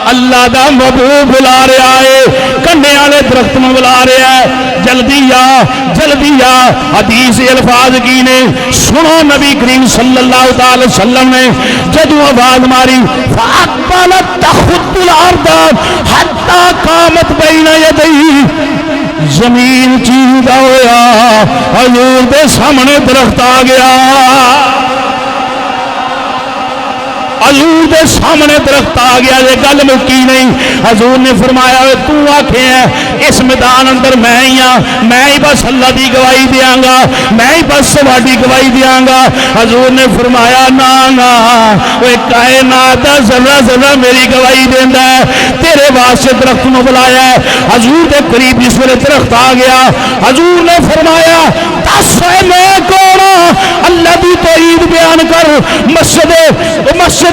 اللہ دا محبوب بلا رہا ہے کنڈے والے درخت میں بلا رہا ہے جلدی آ حدیث الفاظ کی نے سنو نبی کریم صلی اللہ علیہ وسلم نے جدو آواز ماری فاقبلت تخط الارض حتی قامت بین یدی زمین چیزا ہویا حضور دے سامنے درخت آ گیا حضور دے سامنے درخت آ گیا یہ گل مکی نہیں حضور نے فرمایا تو آکھے ہیں اس میدان اندر میں ہی ہاں میں ہی بس اللہ دی گواہی دیاں گا میں ہی بس تہاڈی گواہی دیاں گا حضور نے فرمایا نا نا اوے کائنات دا ذرہ ذرہ میری گواہی دیندا ہے تیرے واسطے درخت نو بلایا ہے حضور دے قریب جس ویلے درخت آ گیا حضور نے فرمایا دس میں کون اللہ دی توحید بیان کر مسجد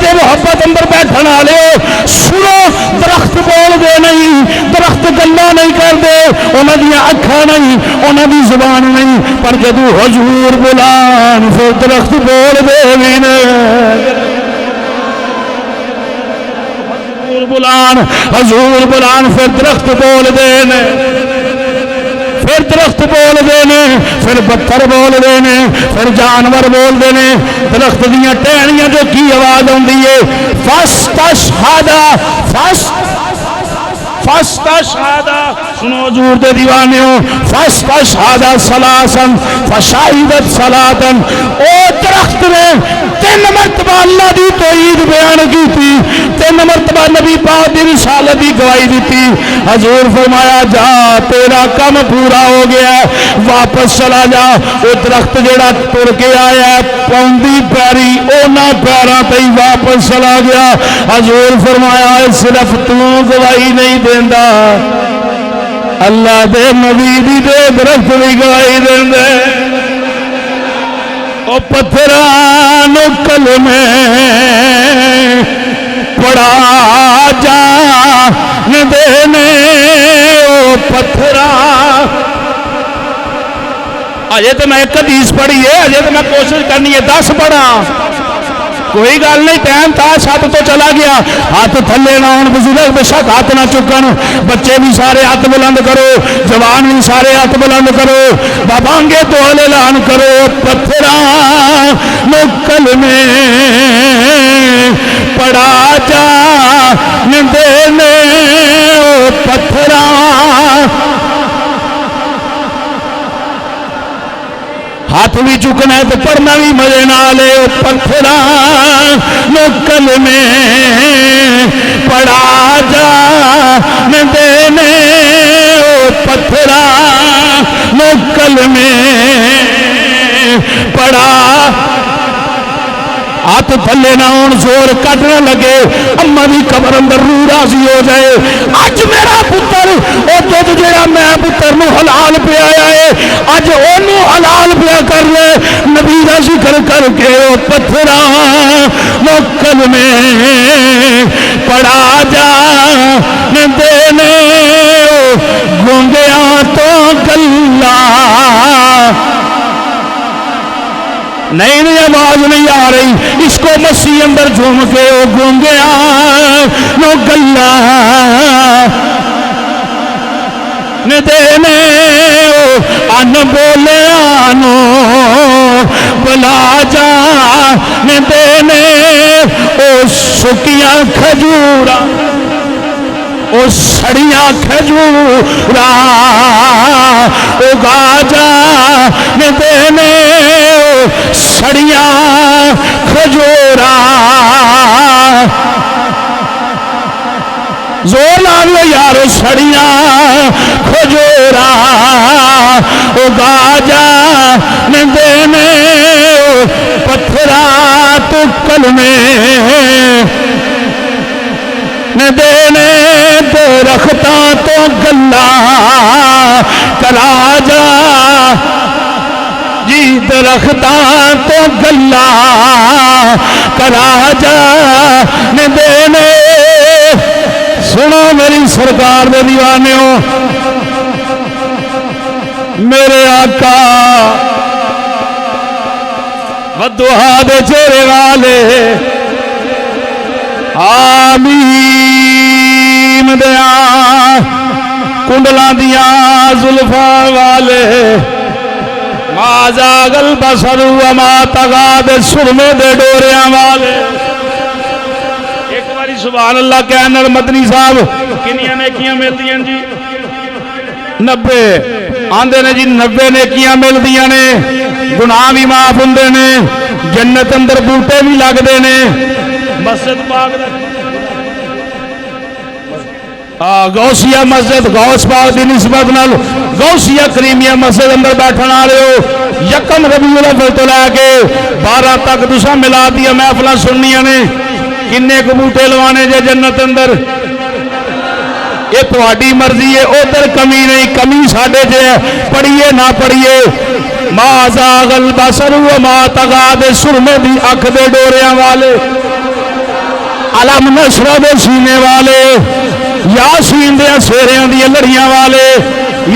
محبت اندر بیٹھن والے سنو درخت بول دے نہیں درخت گلا نہیں کر دے انہاں دی اکھاں نہیں انہاں دی زبان نہیں پر جدو حضور بلان پھر درخت بول دے بھی حضور بلان پھر درخت بول دے پھر درخت بول دے نے پھر پتھر بول دے نے پھر جانور بول دے نے درخت دیاں ٹہنیاں جو کی آواز آندی ہے فاستشہدا سنو حضور دے دیوانیوں فاستشہدا ثلاثاً فشاہدت صلاةً او درخت نے 3 مرتبہ اللہ دی توحید بیان کی تھی 3 مرتبہ نبی پاک دی رسالت دی گواہی دیتی حضور فرمایا جا تیرا کم پورا ہو گیا واپس چلا جا او درخت جڑا ٹر کے آیا پوندی پیری اونا پیراں تے واپس چلا گیا حضور فرمایا صرف تو گواہی نہیں دیندا اللہ دے نبی دی دے درخت دی گواہی دیندے او پتھران کلمے پڑا جان دینے او پتھران اجے تو میں ایک حدیث پڑھی ہے اجے تو میں کوشش کرنی ہے 10 پڑھا کوئی گل نہیں ٹائم تھا 7 تو چلا گیا ہاتھ تھلے نہ ہون بزرگ بے شک ہاتھ نہ چکن بچے بھی سارے ہاتھ بلند کرو جوان بھی سارے ہاتھ بلند کرو بابانگے تو اعلان کرو پتھراں کلمے پڑا جا دینے پتھراں ہاتھ بھی چکنا ہے تو پڑھنا بھی مزے نالے پتھراں کلمے پڑا جا دینے پتھراں کلمے پڑا ہاتھ تھلے نہ ہون زور کٹنے لگے اما بھی قبر اندر روح راضی ہو جائے اج میرا پتر او دودھ جڑا میں پتر نو حلال پہ آیا ہے اج اونوں حلال پہ کر لے نبی دا ذکر کر کے او پتھراں کلمے پڑا جا دینے گونگیاں تو گلا نہیں آواز نہیں آ رہی اس کو مسیح اندر جھوم کے او گونگیاں نو گلا دینے ان بولیا نو بلا جا دینے او سکیاں کھجورا او سڑیاں کھجورا اگا جا دینے سڑیاں کھجورا زور لاؤ یارو سڑیاں کھجورا اگا جا دینے پتھرا تو کلمے دینے درختاں تو گلا کرا جا جی درختاں تو گلا کرا جا دینے سنو میری سرکار دے دیوانیوں میرے آقا ودوہا دے چہرے والے آمین دیا کنڈلا دیا زلفا والے ما زاغ البصر وما طغى دے سرمے دے ڈوریاں والے ایک باری سبحان اللہ کہنے مدنی صاحب کنیاں نیکیاں ملدیاں جی 90 آندے نے جی 90 نیکیاں ملدیاں نے گناہ بھی معاف ہوندے نے جنت اندر بوٹے بھی لگدے نے مسجد پاک غوثیہ مسجد غوث پاک دی نسبت نال غوثیہ کریمیہ مسجد اندر بیٹھن والے ہو یکم ربیع الاول تو لے کے 12 تک تساں میلاد دی محفلاں سننیاں نے کنے کو بوٹے لوانے جے جنت اندر یہ تہاڈی مرضی ہے ادھر کمی نہیں کمی ساڈے تے ہے پڑھیے نہ پڑھیے ما زاغ البصر وما طغى دے سرمے دی اکھ دے ڈوریاں والے علم نشرہ دے سینے والے یاسین دے سیریاں دی لڑیاں والے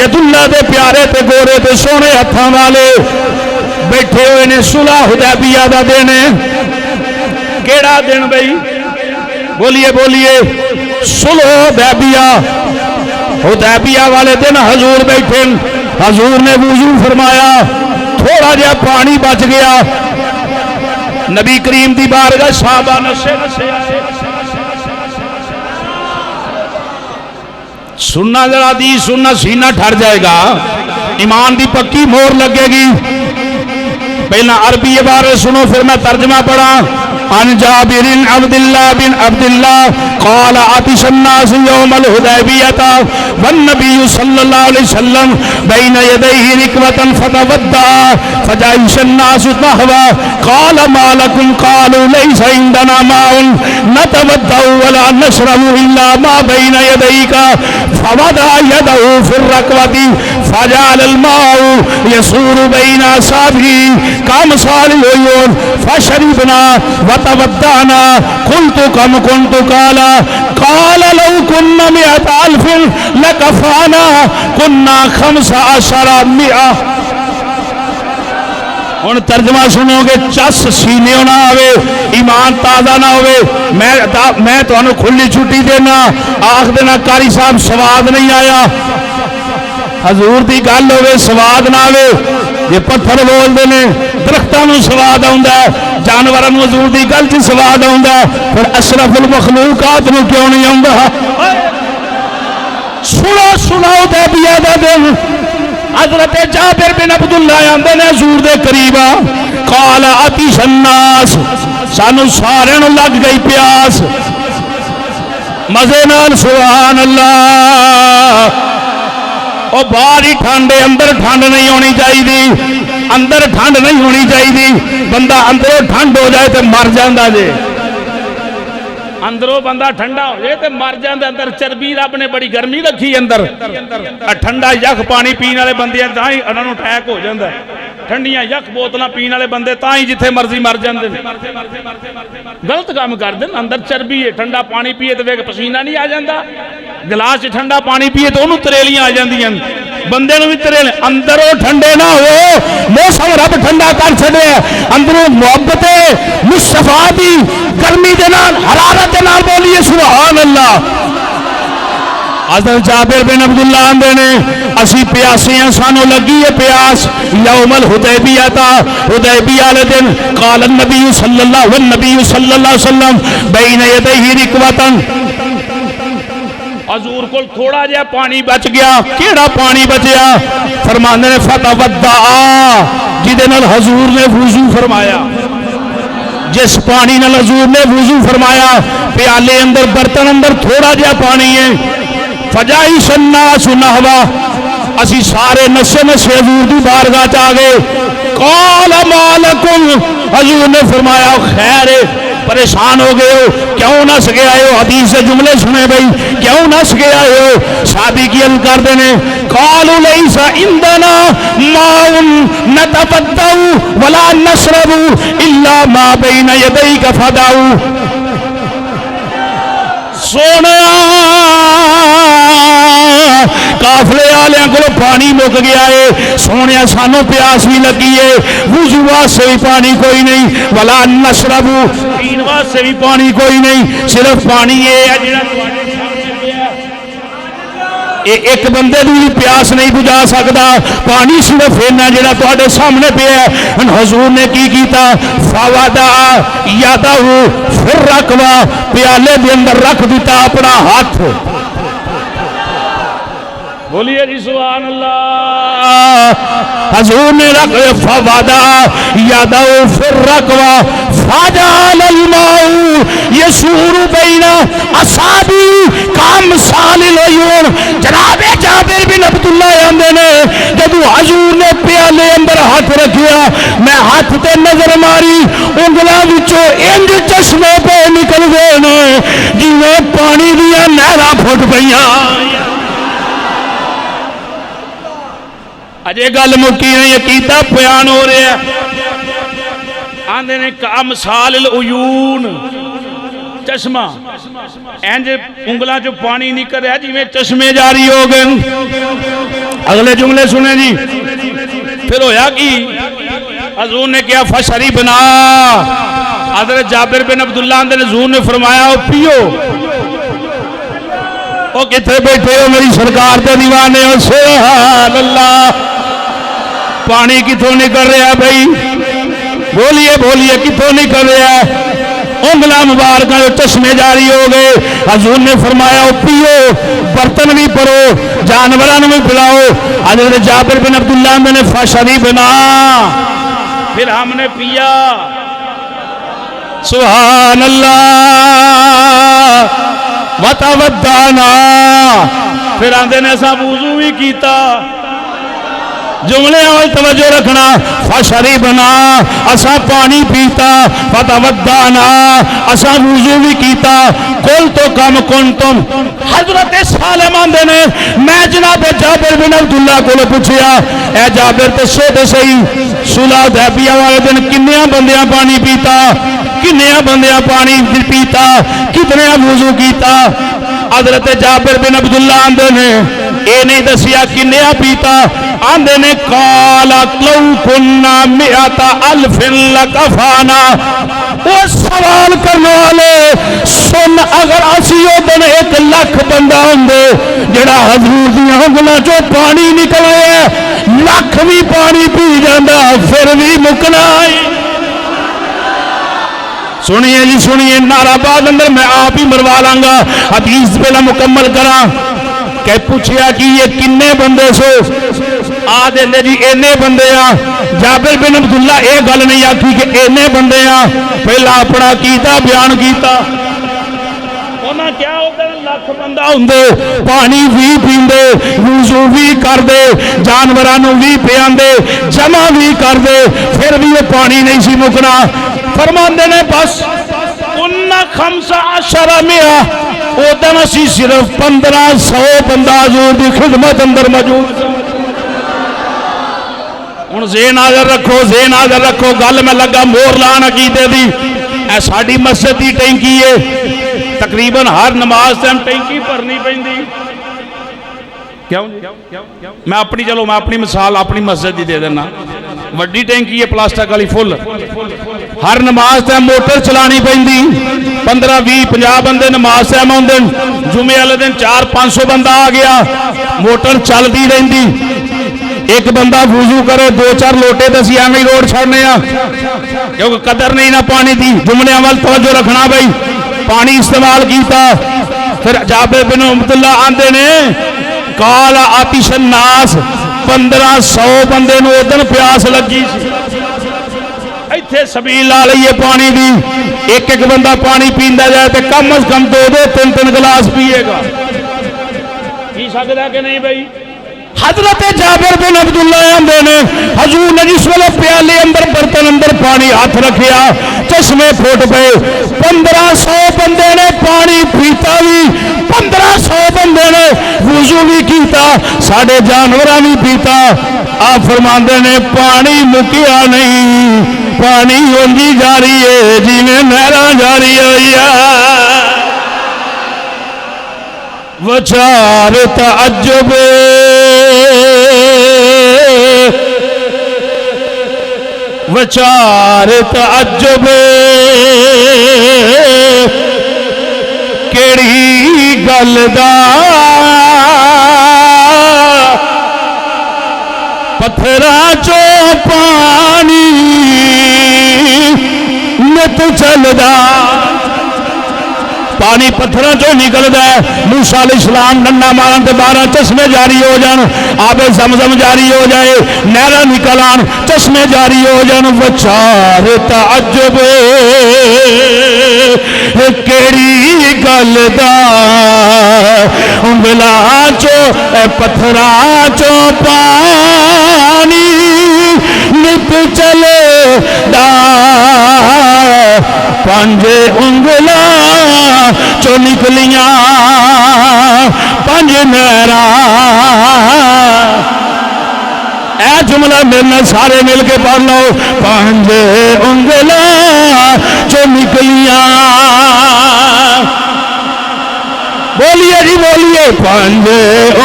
ید اللہ دے پیارے تے گورے تے سونے ہتھاں والے بیٹھے ہوئے نے صلح حدیبیہ دا دن کیڑا دن بھئی بولیے بولیے صلح حدیبیہ والے دن حضور بیٹھے حضور نے وضو فرمایا تھوڑا جہا پانی بچ گیا نبی کریم دی بارگاہ صحابہ نسے سننا ذرا دی سننا سینہ ٹھر جائے گا ایمان دی پکی مور لگے گی پہلا عربی عبارت سنو پھر میں ترجمہ پڑھا عن جابر عبداللہ بن عبداللہ قال عطش الناس یوم الحدیبیہ والنبی صلی اللہ علیہ وسلم بین یدیہ رکوة فتودع فجائش الناس نحوہ قال ما لکم قالوا لیس عندنا ماء نتودع ولا نشرب الا ما بین یدیک فوضع یدہ فی الرکوة فجعل الماء یسور بین اصابعہ کامثال العیون فشربنا وتودعنا قلت كم كنت قال لو كنا 100,000 لكفانا كنا 15,100 ہن ترجمہ سنو گے چس سینے نہ آوے ایمان تازہ نہ ہوئے میں تو انہوں کھلی چھٹی دینا آخ دینا کاری صاحب سواد نہیں آیا حضور دی گل ہوئے سواد نہ آوے یہ پتھر بول دینے درختوں نو سواد آندا ہے جانوراں نو حضور دی گل چ سواد آندا ہے پھر اشرف المخلوقات نو کیوں نہیں آندا سنو حدیبیہ دا دن حضرت جابر بن عبداللہ آندے نے حضور دے قریب قال عطش الناس سانو سارے نو لگ گئی پیاس مزے نال سبحان اللہ اور باہر ہی ٹھنڈے اندر ٹھنڈ نہیں ہونی چاہیے اندر ٹھنڈ نہیں ہونی چاہیے بندہ اندروں ٹھنڈ ہو جائے تو مر جاندہ جے اندروں بندہ ٹھنڈا ہو جائے تو مر جاندہ اندر چربی رب نے بڑی گرمی رکھی اندر ٹھنڈا یک پانی پینے والے بندے تاں ہی انہاں نوں اٹیک ہو جاندا ہے ٹھنڈیاں یک بوتلاں پینے والے بندے تاں ہی جتھے مرضی مر جاندے غلط کام کر دین اندر چربی ہے ٹھنڈا پانی پیے تو ویکھ پسینہ نہیں آ جاندا گلاس ٹھنڈا پانی پیے تو انہوں تریلیاں آ جاندیاں بندے نوں بھی تریلے اندروں ٹھنڈے نہ ہو موسم رب ٹھنڈا کر چھڑے اندروں محبت مصطفیٰ دی گرمی دے نال حرارت دے نال بولیے سبحان اللہ حضرت جابر بن عبداللہ آندے نے اسی پیاسی ہیں سانو لگی ہے پیاس یوم الحدیبیہ تا حدیبیہ علیہ دن قال النبی صلی اللہ علیہ وسلم بین یدیہ رکوة حضور کو تھوڑا جہا پانی بچ گیا کیڑا پانی بچیا فرمانے نے فتودع جدے نال حضور نے وضو فرمایا جس پانی نال حضور نے وضو فرمایا پیالے اندر برتن اندر تھوڑا جہا پانی ہے فجائش الناس نحوہ اسی سارے نشے حضور دی بارگاہ چ آ گئے قال ما لکم حضور نے فرمایا خیر پریشان ہو گئے ہو کیوں نہ سکے آئے ہو حدیث سے جملے سنے بھئی کیوں نہ سکے آئے ہو صحابی کی عرض کر دینے قالوا لیس عندنا ماء نتودع ولا نشرب الا ما بین یدیک فدعو سونا قافلے والوں کو پانی مک گیا ہے، سونے سانو پیاس بھی لگی ہے، وضو واسطے بھی پانی کوئی نہیں، ولا نشرب پین واسطے بھی پانی کوئی نہیں، صرف پانی یہ ہے جڑا ایک بندے بھی پیاس نہیں بجھا سکتا، پانی صرف اینا جڑا تواڈے سامنے پہ ہے۔ حضور نے کی کیتا، فوضع یدہ فی الرکوہ، پیالے دے اندر رکھ دیتا اپنا ہاتھ، بولیے جی سبحان اللہ۔ حضور نے رکھ فوضع یدہ فی الرکوہ فجعل الماء یسور بین اصابع کامثال العیون۔ جناب جابر بن عبداللہ آندے نے جدو حضور نے پیالے اندر ہاتھ رکھیا، میں ہاتھ تے نظر ماری، انگلاں وچوں انج چشمے پہ نکل گئے نے جویں پانی دیا نہراں پھٹ پئیاں۔ اجے گل مکی نہیں، عقیدہ بیان ہو رہا ہے۔ آندے نے کامثال العیون، چشمہ اینج انگلاں جو پانی نکل رہا جی میں چشمے جاری ہو گئے۔ اگلے جملے سنیں جی، پھر ہویا کی حضور نے کیا فشربنا، حضرت جابر بن عبداللہ آندے نے حضور نے فرمایا او پیو، او کتھے بیٹھے ہو میری سرکار تے دیوانے ہو، سبحان اللہ۔ پانی کتھوں نکل رہا بھائی، بولیے بولیے کتوں نکل رہا ہے؟ انگلا مبارکہ جو چشمے جاری ہو گئے۔ حضور نے فرمایا پیو، برتن بھی پرو، جانوران بھی پلاؤ۔ حضرت جابر بن عبداللہ نے فشربنا، پھر ہم نے پیا، سبحان اللہ، وتودعنا، پھر آندے نے ایسا وضو بھی کیتا۔ جملے اور توجہ رکھنا، فشربنا اسا پانی پیتا، فتودعنا اسا وضو بھی کیتا، قل تو کم کنتم۔ حضرت سالم آندے نے میں جناب جابر بن عبداللہ کو پوچھیا، اے جابر تے صحیح صلح حدیبیہ والے دن کنیاں بندیاں پانی پیتا، کنیاں بندیاں پانی پیتا، کتنے وضو کیتا؟ حضرت جابر بن عبداللہ آندے نے اے نہیں دسیا کنیا پیتا، آندے نے قالا لو کننا مئات الف لکفانا۔ وہ سوال کرنے والے سن، اگر اسیو دن 1,00,000 بندہ ہوندے جڑا حضور دی انگلاں چوں پانی نکلے 1,00,000 بھی پانی پی جاندا پھر بھی مکنا ہے۔ سنیے جی سنیے، نعرہ بعد اندر میں آپ ہی مروا لاں گا، حدیث پہلا مکمل کراں۔ کہ پوچھیا کہ یہ کنے بندے سو؟ آدھے نے جی اینے بندے ہاں۔ جابر بن عبداللہ اے گل نہیں آکھی کہ اینے بندے ہاں، پہلا اپنا کیتا بیان کیتا۔ انہاں کیا ہوتا ہے 1,00,000 بندہ ہوندے، پانی بھی پیندے، وضو بھی کر دے، جانورانوں بھی پیاندے، جمع بھی کر دے، پھر بھی وہ پانی نہیں سی مکنا۔ فرماندے نے بس انہا 15 مئہ، او دن اسی صرف 1500 بندہ حضور دی خدمت اندر موجود۔ ان ذہن حاضر رکھو، ذہن حاضر رکھو، گل میں لگا مور لان عقیدے دی۔ اے ساڈی مسجد دی ٹینکی ہے، تقریباً ہر نماز تے ہم ٹینکی بھرنی پیندی۔ کیوں میں اپنی، چلو میں اپنی مثال اپنی مسجد دی دے دینا، وڈی ٹینکی ہے پلاسٹک والی فل، ہر نماز تے موٹر چلانی پیندی، 15 20 50 بندے نماز تے آندے، جمعے والے دن 400-500 بندہ آ گیا، موٹر چلدی رہندی۔ ایک بندہ وضو کرے 2-4 لوٹے تے اسی ایویں روڑ چھڑنے آ، کیونکہ قدر نہیں نہ پانی دی۔ جملے وال توجہ رکھنا بھائی، پانی استعمال کیتا۔ پھر جابر بن عبداللہ آندے نے قال آتش الناس، 1500 بندے نو ادن پیاس لگی، ایتھے سبیل لا لئیے پانی دی، ایک ایک بندہ پانی پیندا جائے تے کم از کم 2-2 3-3 گلاس پیے گا، پی سکدا کہ نہیں بھائی؟ حضرت جابر بن عبداللہ آندے نے حضور نے جس ویلے پیالے اندر برتن اندر پانی ہاتھ رکھیا، چشمے پھوٹ پئے، 1500 بندے نے پانی پیتا بھی، 1500 بندے نے وضو بھی کیتا، ساڑھے جانوراں بھی پیتا۔ آپ فرماندے نے پانی مکیا نہیں، پانی اونجی جاری ہے جی میں نہراں جاری ہوئی ہے۔ وچار تعجب وچار تعجب کیڑی گل دا پتھراں چوں پانی نت چلدا پانی پتھراں چوں نکلدا ہے موسیٰ علیہ السلام ڈنڈا مارن تے 12 چشمے جاری ہو جان آب زمزم جاری ہو جائے نہراں نکل آن چشمے جاری ہو جان وچار تعجب کیڑی گل دا انگلاں چوں پتھراں چوں پانی نت چلے دا پانچ انگلاں چو نکلیاں پانچ نہراں اے جملہ میرے سارے مل کے پڑھ لو پانچ انگلاں چو نکلیاں بولیے جی بولیے پانچ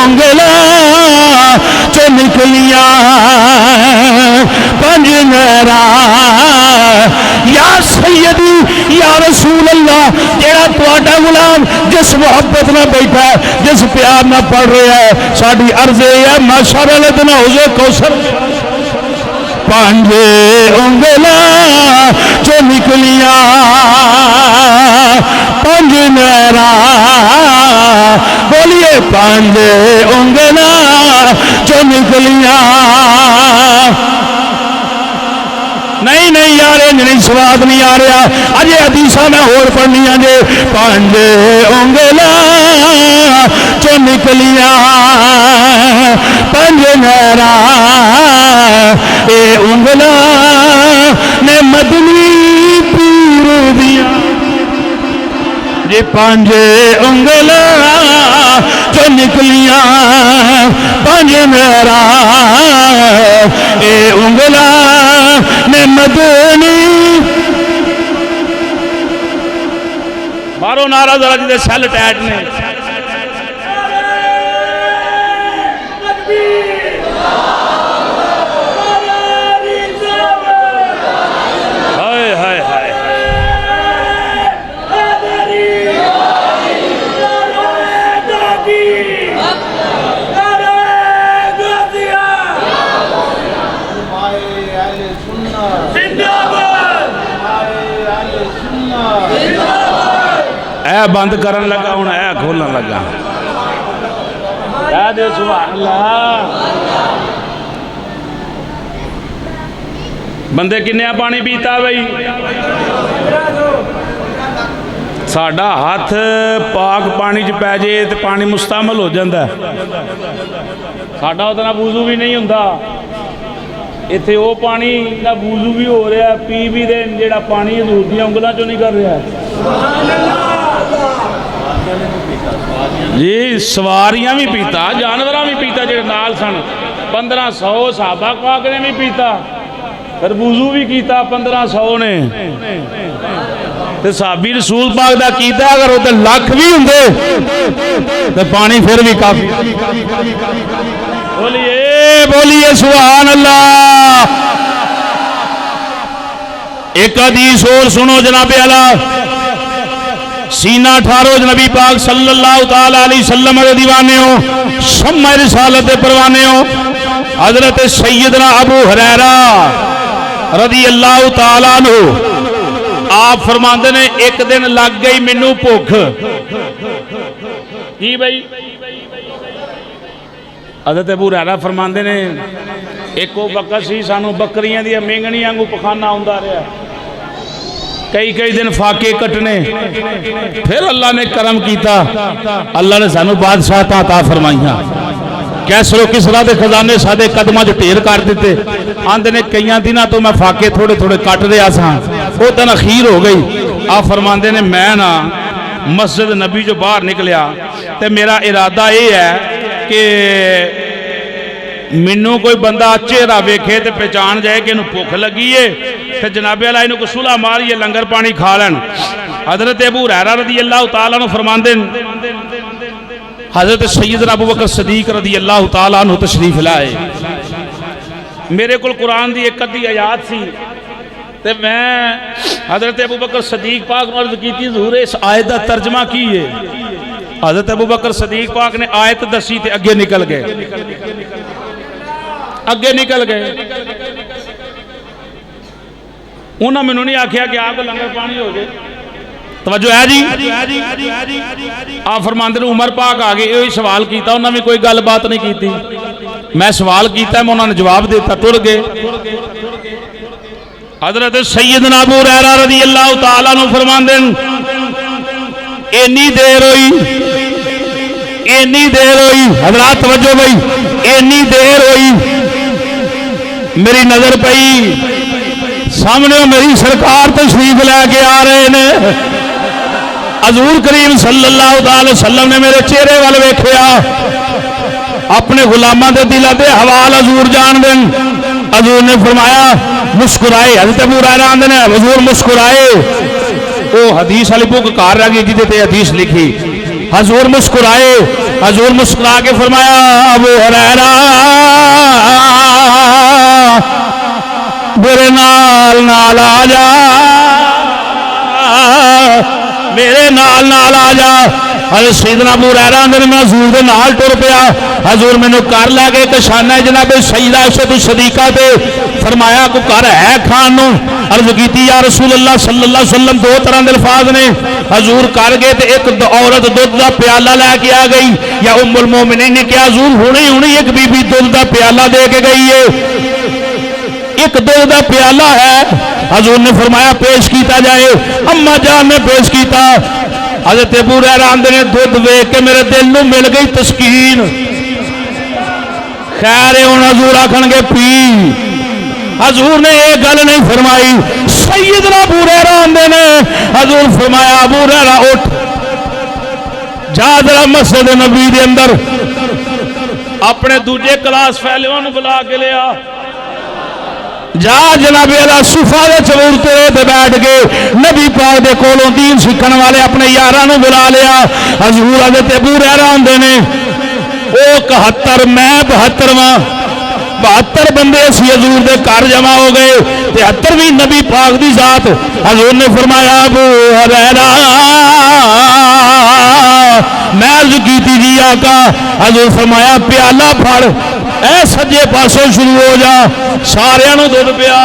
انگلاں چو نکلیاں پانچ نہراں یا سیدی یا رسول اللہ جیڑا تواڈا غلام جس محبت نہ بیٹھا ہے جس پیار نہ پڑھ رہا ہے ساڈی عرض ہے ماشاءاللہ لدنا حوض کوثر پانچ انگلاں چو نکلیاں پانچ نہراں بولیے پانچ انگلاں چو نکلیاں نہیں نہیں یار نہیں سواد نہیں آ رہا اجے حدیثاں میں اور پڑھنیاں جے پانچ انگلاں چو نکلیاں پانچ نہراں اے انگلاں نے مدنی پیر دیا جے پانچ انگلاں چو نکلیاں پانچ نہراں اے انگلاں نے مدنی مارو نعرہ ذرا جدے سیل ٹیٹ نے اے بند کرن لگا ہوں اے کھولن لگا اے دے سبحان اللہ بندے کنیا پانی پیتا بھئی ساڑھا ہاتھ پاک پانی چ پہ جے تو پانی مستعمل ہو جاندہ ہے ساڑھا اتنا وضو بھی نہیں ہوندہ ایتھے وہ پانی نہ وضو بھی ہو رہا ہے پی بھی دے جیڑا پانی حضور دیاں انگلاں چوں نہیں کر رہا ہے جی سواریاں بھی پیتا جانوراں بھی پیتا جڑے نال سن 1500 صحابہ پاک نے بھی پیتا پھر وضو بھی کیتا 1500 نے تے صحابی رسول پاک دا کیتا اگر وہ تے لاکھ بھی ہوندے تے پانی پھر بھی کافی بولیے بولیے سبحان اللہ ایک حدیث اور سنو جناب اعلیٰ سینہ ٹھارو نبی پاک صلی اللہ تعالیٰ علیہ وسلم کے دیوانے ہو شمع رسالت پروانے ہو حضرت سیدنا ابو ہریرہ رضی اللہ تعالیٰ عنہ آپ فرماندے نے ایک دن لگ گئی منو بھوک کی بھئی حضرت ابو ہریرہ فرماندے نے ایک وقت سی سانو بکریاں دیا مینگنیاں کو پکھانا ہوندا رہا کئی دن فاقے کٹنے پھر اللہ نے کرم کیتا اللہ نے سانو بادشاہ عطا فرمائیاں کیسر و کسرا دے خزانے سادے قدمہ جو ٹیر کر دیتے آندے نے کئیاں دینا تو میں فاقے تھوڑے تھوڑے کٹ رہا سا وہ دن اخیر ہو گئی آپ فرماندے نے میں نا مسجد نبی جو باہر نکلیا تے میرا ارادہ یہ ہے کہ منو کوئی بندہ چہرہ ویکھے تے پہچان جائے کہ انہوں بھوک لگی ہے تے جناب علیہ انہوں کو صلح ماری لنگر پانی کھا لین حضرت ابو ہریرہ رضی اللہ تعالیٰ عنہ فرماندے حضرت سیدنا ابو بکر صدیق رضی اللہ تعالیٰ عنہ تشریف لائے میرے کل قرآن دی ایک قدی آیات سی تے میں حضرت ابو بکر صدیق پاک نے عرض کی تھی حضور اس آیت کا ترجمہ کی ہے؟ حضرت ابو بکر صدیق پاک نے آیت دسی تے اگے نکل گئے انہوں نے نہیں آکھیا کہ آپ لنگر پانی ہو جائے. توجہ ہے جی. آپ فرماندے نے عمر پاک آگے یہ سوال کیتا انہوں نے کوئی گل بات نہیں کیتی. میں سوال کیتا ہے انہوں نے جواب دیتا ٹر گئے. حضرت سیدنا ابو ہریرہ رضی اللہ تعالیٰ عنہ فرماندے اینی دیر ہوئی حضرات توجہ بھائی اینی دیر ہوئی میری نظر پئی سامنے میری سرکار تشریف لے کے آ رہے ہیں. حضور کریم صلی اللہ علیہ وسلم نے میرے چہرے وال ویکھیا اپنے غلاماں دے دلاں دے حوال حضور جان دین. حضور نے فرمایا مسکرائے. حضرت ابو ہریرہ آندے نے حضور مسکرائے. وہ حدیث والی بک کار رہ گئی جہدے تے حدیث لکھی. حضور مسکرائے. حضور مسکرا کے فرمایا ابو ہریرہ میرے نال نال آ جا میرے نال نال آ جا. حضرت سیدنا ابو ہریرہ اندر میں حضور دے نال ٹر پیا. حضور میں نے کر لے گئے کشانہ جناب سیدہ عائشہ صدیقہ تے فرمایا کو کر ہے کھان نو. عرض کیتی یا رسول اللہ صلی اللہ علیہ وسلم دو طرح دے الفاظ نے. حضور کر گئے تے ایک عورت دودھ دا پیالہ لے کے آ گئی یا ام المومنین نے کہا حضور ہونی ایک بی بی دودھ دا پیالہ دے کے گئی ہے ایک دودھ دا پیالہ ہے. حضور نے فرمایا پیش کیتا جائے. اما جان نے پیش کیتا. حضرت ابو ہریرہ آندے نے دودھ ویکھ کے میرے دل نو مل گئی تسکین. خیر ہن حضور آکھن گے پی. حضور نے یہ گل نہیں فرمائی. سیدنا ابو ہریرہ آندے نے حضور فرمایا ابو ہریرہ اٹھ جا ذرا مسجد نبی دے اندر اپنے دوجے کلاس فیلواں نو بلا کے لیا. جا جناب اللہ صفا دے چبوترے تے بیٹھ کے نبی پاک دے کولوں دین سیکھن والے اپنے یاراں نو بلا لیا. حضور حضرت ابو ہریرہ آندے نے او 71 میں 72واں 72 بندے اسی حضور دے گھر جمع ہو گئے. 73ویں نبی پاک دی ذات. حضور نے فرمایا ابو ہریرہ میں عرض کیتی جی آقا. حضور فرمایا پیالہ پھڑ اے سجے پاسوں شروع ہو جا. سارے نو دودھ پیا.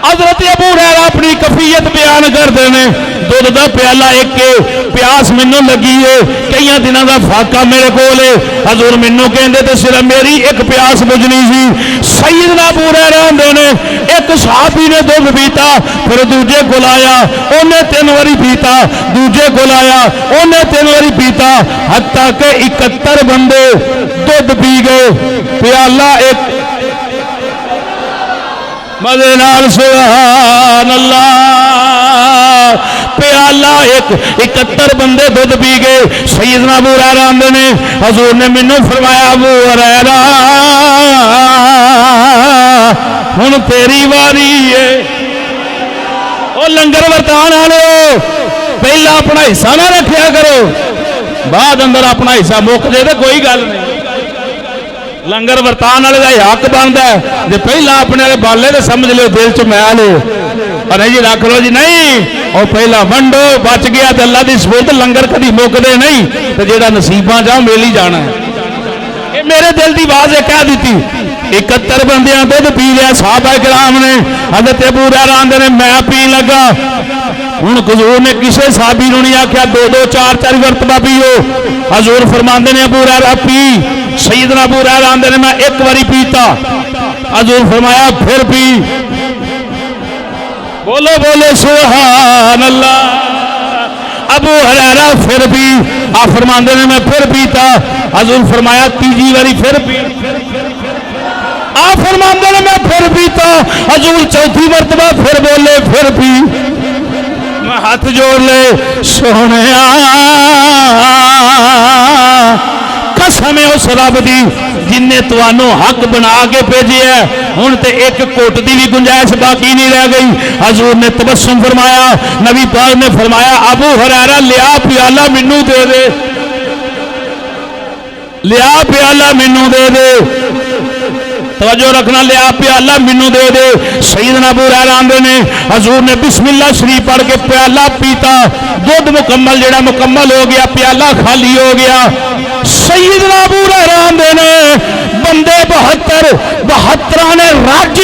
حضرت ابو ہریرہ اپنی کفیت بیان کرتے ہیں دودھ دا پیالہ ایک کے پیاس مینوں لگی ہے کئی دنوں دا فاقہ میرے کول ہے. حضور مینوں کہندے تے صرف میری ایک پیاس بجنی سی. سیدنا ابو ہریرہ آندے نے ایک صحابی نے دودھ پیتا پھر دوجے کول آیا اونے 3 واری پیتا دوجے کول آیا اونے 3 واری پیتا حتیٰ کہ 71 بندے دودھ پی گئے. پیالہ ایک مدے نال سبحان اللہ. پیالہ ایک 71 بندے دودھ پی گئے. سیدنا ابو ہریرہ آندے نے حضور نے مینوں فرمایا ابو ہریرہ ہن تیری واری ہے. او لنگر ورتان والے پہلا اپنا حصہ نہ رکھیا کرو بعد اندر اپنا حصہ مک جائے تو کوئی گل نہیں. لنگر ورتان والے کا حق بنتا ہے جی پہلا اپنے بالے تو سمجھ لو دل چ میل ہو اور نہیں جی رکھ لو جی نہیں اور پہلا ونڈو بچ گیا تو اللہ کی سپورت لنگر کدی مکتے نہیں تو جہاں نصیباں جاؤ میل ہی جانا ہے. یہ میرے دل کی آواز کہہ دیتی. 71 بندیاں دودھ پی لیا صحابہ کرام نے. حضرت ابو ہریرہ آندے نے میں پی لگا. ہوں حضور نے کسی صحابی نو نہیں آخیا 2 4 مرتبہ پیو. حضور فرماندے نے ابو ہریرہ پی. سیدنا ابو ہریرہ آندے نے میں ایک باری پیتا. حضور فرمایا پھر پی. بولو بولو سبحان اللہ. ابو ہریرہ پھر پی. آپ فرماندے نے میں پھر پیتا. حضور فرمایا تیجی باری پھر پی. آپ فرماندے نے میں پھر پیتا. حضور چوتھی مرتبہ پھر بولے پھر پی. میں ہاتھ جوڑ لے سونے قسم اس رب دی جن نے تانوں حق بنا کے بھیجے ہے. ہن تے ایک کوٹ دی بھی گنجائش باقی نہیں رہ گئی. حضور نے تبسم فرمایا. نبی پاک نے فرمایا ابو ہریرہ لیا پیالہ مینوں دے دے لیا پیالہ مینوں دے دے. توجہ رکھنا, لیا پیالہ مینو دے دے. سیدنا ابو ہریرہ آندے نے حضور نے بسم اللہ شریف پڑھ کے پیالہ پیتا, دودھ مکمل جڑا مکمل ہو گیا, پیالہ خالی ہو گیا. سیدنا ابو ہریرہ آندے نے بندے 72 نے رج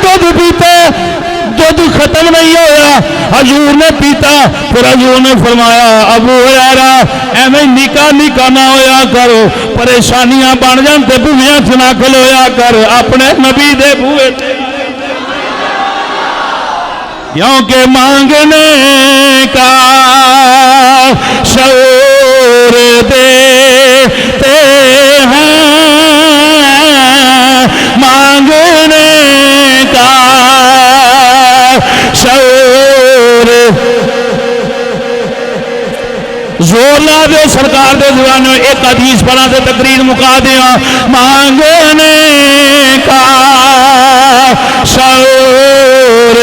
دودھ پیتے, دودھ ختم نہیں ہویا. حضور نے پیتا, پھر حضور نے فرمایا ابو ہریرہ ایویں نکا نہ ہویا کرو, پریشانیاں بن جان تے بوہیاں چ نہ کھلویا کر, اپنے نبی دے بوہے تے, کیونکہ مانگنے کا شعور دیتے ہیں, مانگنے کا شعور. زور لا دے سرکار دے زبانوں ایک حدیث پڑھا تے تقریر مکا دیا. مانگنے کا شعور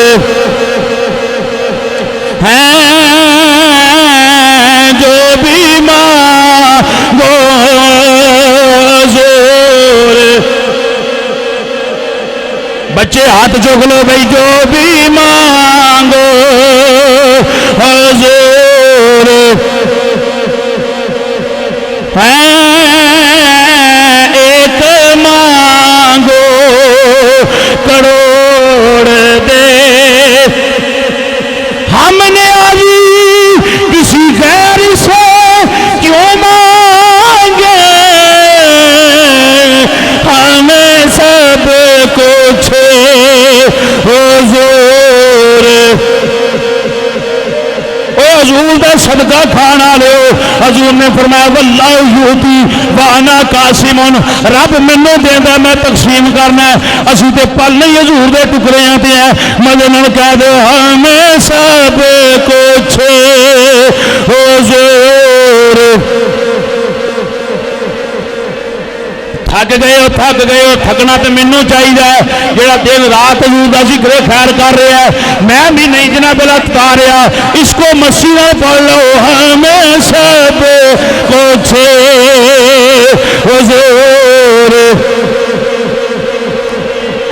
ہے جو بھی مانگو زور. بچے ہاتھ چوک لو بھائی, جو بھی مانگو حضور ہے, ایک مانگو کروڑ دے. ہم نے ابھی کسی غیر سے کیوں مانگے, ہمیں سب کچھ حضور. او حضور دا صدقہ کھانا لو. حضور نے فرمایا واللہ یؤتی وانا قاسم, رب مینوں دیندا میں تقسیم کرنا ہے. اسی تے پل نہیں حضور دے ٹکڑیاں تے ہیں, مدے نال کہہ دو ہمیں سب کچھ حضور. تھک گئے ہو, تھکنا تو مینوں چاہیے. جڑا دن رات حضور دا ذکر خیر کر رہا ہے, میں بھی نہیں جناب لگتا رہا. اس کو مسیح پڑھ لو, ہمیں سب کچھ حضور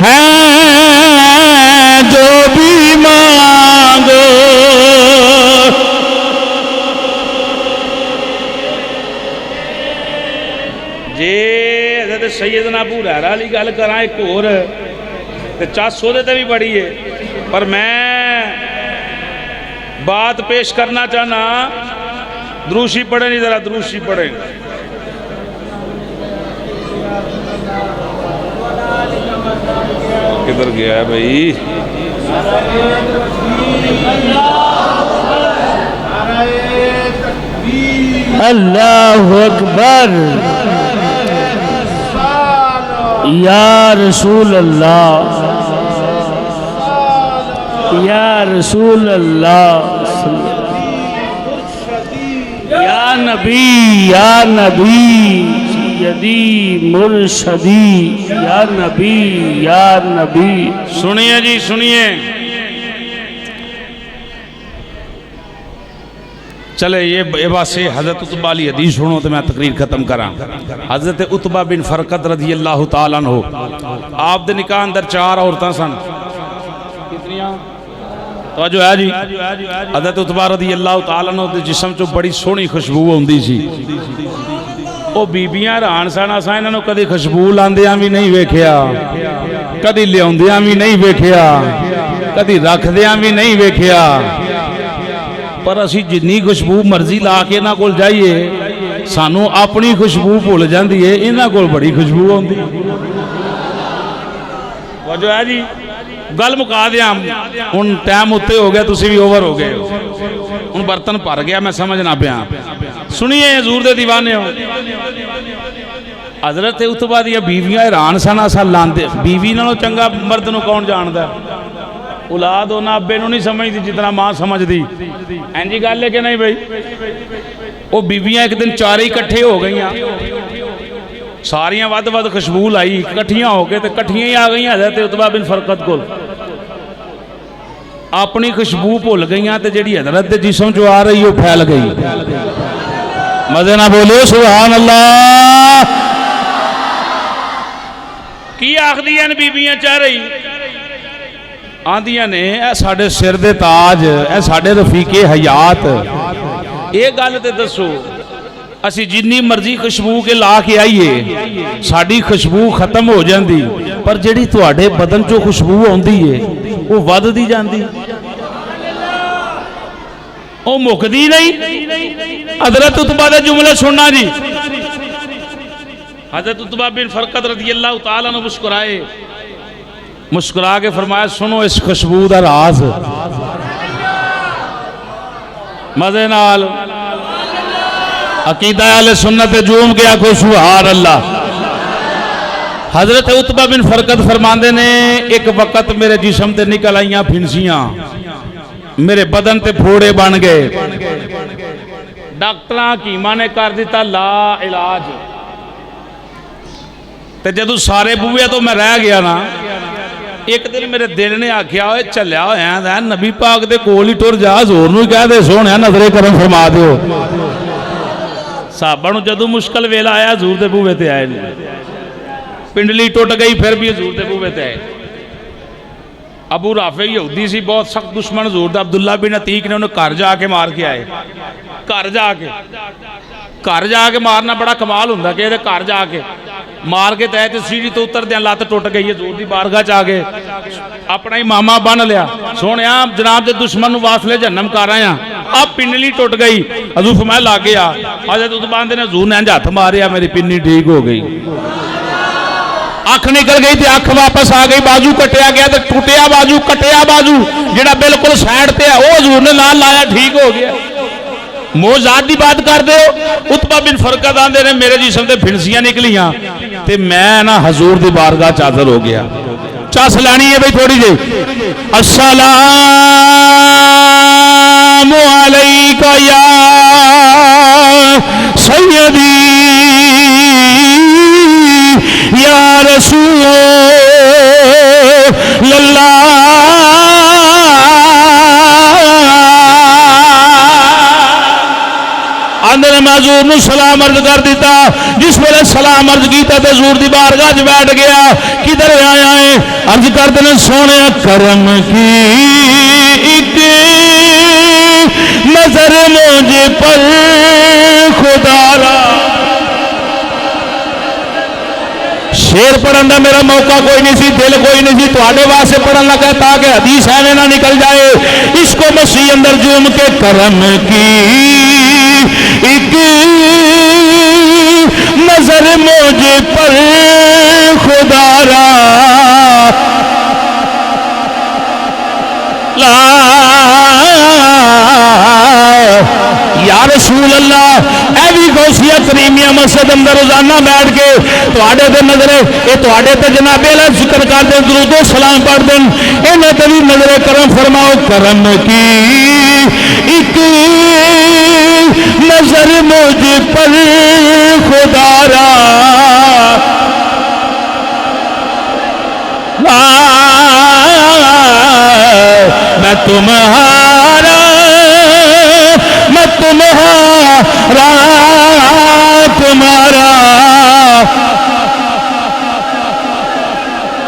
ہے جو بھی مانگو. جی سیدنا ابو ہریرہ والی گل کراں ایک اور, تے چس وہ تے بھی بڑی ہے, پر میں بات پیش کرنا چاہنا. دروشی پڑھیں نہیں, ذرا دروشی پڑھیں. کدھر گیا ہے بھائی؟ اللہ اکبر, یا رسول اللہ, یا رسول اللہ, یا نبی, یا نبی سیدی مرشدی, یا نبی, یا نبی. سنیے جی سنیے, چلے یہ بات سے حضرت عتبہ علی حدیث سنو تو میں تقریر ختم کراں. حضرت عتبہ بن فرقد رضی اللہ تعالیٰ عنہ, آپ دے نکاح اندر 4 عورتاں سن. کتنیاں توجہ ہے جی؟ حضرت عتبہ رضی اللہ تعالیٰ عنہ دے جسم چو بڑی سونی خوشبو ہوندی سی. او بیبیاں حیران سن, اساں انہاں نوں کدی خوشبو لاندیاں بھی نہیں ویکھیا, کدی لیاوندیاں بھی نہیں ویکھیا, کدی رکھدیاں بھی نہیں ویکھیا. پر اسی جنی خوشبو مرضی لا کے انہاں کول جائیے, سانو اپنی خوشبو بھول جاندی ہے, انہاں کول بڑی خوشبو ہوندی. توجہ ہے جی؟ گل مکا دیاں, ہن ٹائم اتے ہو گیا, تسی بھی اوور ہو گئے, ہن برتن بھر گیا, میں سمجھنا پیا. سنیے حضور دے دیوانے ہو, حضرت عتبہ دی بیویاں حیران سن, اساں لاندے بیوی نالوں چنگا مرد نوں کون جاندا ہے؟ اولاد ہونا ابے نوں نہیں سمجھتی جتنا ماں سمجھتی. اینجی گل ہے کہ نہیں بھائی؟ وہ بیویاں ایک دن 4 اکٹھے ہو گئیاں, ساریاں ود ود خوشبو لائی, کٹھیاں ہو کے تے کٹھیاں ہی آ گئیاں حضرت عتبہ بن فرقد کول. اپنی خوشبو بھول گئیاں تے جڑی حضرت دے جسم چوں آ رہی وہ پھیل گئی. مزے نہ بولو سبحان اللہ. کی آخدیاں بیبیاں چاہ رہی آندیاں نے اے ساڑے سر دے تاج اے ساڑے رفیق حیات یہ گل تے دسو اسی جنی مرضی خوشبو کے لا کے آئیے ساڑی خوشبو ختم ہو جاندی پر جڑی تواڈے بدن چو خوشبو ہوندی ہے وہ ود دی جاندی وہ مکدی نہیں حضرت عتبہ دے جملے سننا جی حضرت عتبہ بن فرقد رضی اللہ تعالیٰ نے مسکرائے مسکرا کے فرمایا سنو اس خوشبو دا راز مزے نال عقیدہ اہل سنت جوم کے آکھو سبحان اللہ حضرت عتبہ بن فرقد فرماندے نے ایک وقت میرے جسم تے نکل آئیاں پھنسیاں میرے بدن تے پھوڑے بن گئے ڈاکٹراں حکیماں نے کر دیتا لا علاج تے جدو سارے بوئے تو میں رہ گیا نا ایک دن میرے دل نے آکھیا ہوئے چلیا ہوئے ہیں نبی پاک دے کول ہی ٹر جا زور نو کہہ دے سونے نظر کرم فرما دیو صحابہ نو جدو مشکل ویلا آیا حضور دے بوئے تے آئے نہیں پنڈلی ٹوٹ گئی پھر بھی حضور دے بوئے تے آئے ابو رافع یہودی سی بہت سخت دشمن حضور دا عبداللہ بن عتیق نے انہیں گھر جا کے مار کے آئے گھر جا کے مارنا بڑا کمال ہوندا کہ یہ گھر جا کے مار کے تحت سیڑھی تو اتر دیا لات ٹوٹ گئی حضور دی بارگاہ چاہ کے اپنا ہی ماما بن لیا سونے جناب دے دشمن نو واصلے جہنم کر رہے ہیں اب پنڈلی ٹوٹ گئی حضور فرمایا لا گیا حضرت عتبہ نے حضور نے ہاتھ ماریا میری پنی ٹھیک ہو گئی اکھ نکل گئی تے اکھ واپس آ گئی بازو کٹیا گیا تے ٹوٹیا بازو جڑا بالکل سائیڈ تے ہے وہ حضور نے نال لایا ٹھیک ہو گیا موجزات دی بات کر دے ہو عتبہ بن فرقد آندے نے میرے جسم تے پھنسیاں نکلیاں تے میں نا حضور دی بارگاہ چادر ہو گیا چاس لانی ہے بھئی تھوڑی جی السلام علیکہ یا سیدی یا رسول اللہ اندر میں حضور نو سلام عرض کر دیتا جس میں سلام عرض کیتا تو حضور دی بارگاہ وچ بیٹھ گیا کدھر آیا ہے عرض کرتے ہیں سونے کرم کی ایک نظر مجھ پر خدا را شیر پڑھن دا میرا موقع کوئی نہیں سی دل کوئی نہیں سی تواڈے واسطے پڑھن لگا تاکہ حدیث ایویں نہ نکل جائے اس کو مسیح اندر جوم کے کرم کی ایک نظر مجھ پر خدا را لا یا رسول اللہ اے بھی غوثیہ کریمیہ مسجد اندر روزانہ بیٹھ کے تواڈے تے نظرے اے تواڈے تے جناب اعلی ذکر کر دیں درود و سلام پڑھ دیں انہاں تے بھی نظر کرم فرماؤ کرم کی ایک نظر مجھ پر خدا را میں تمہارا تمہارا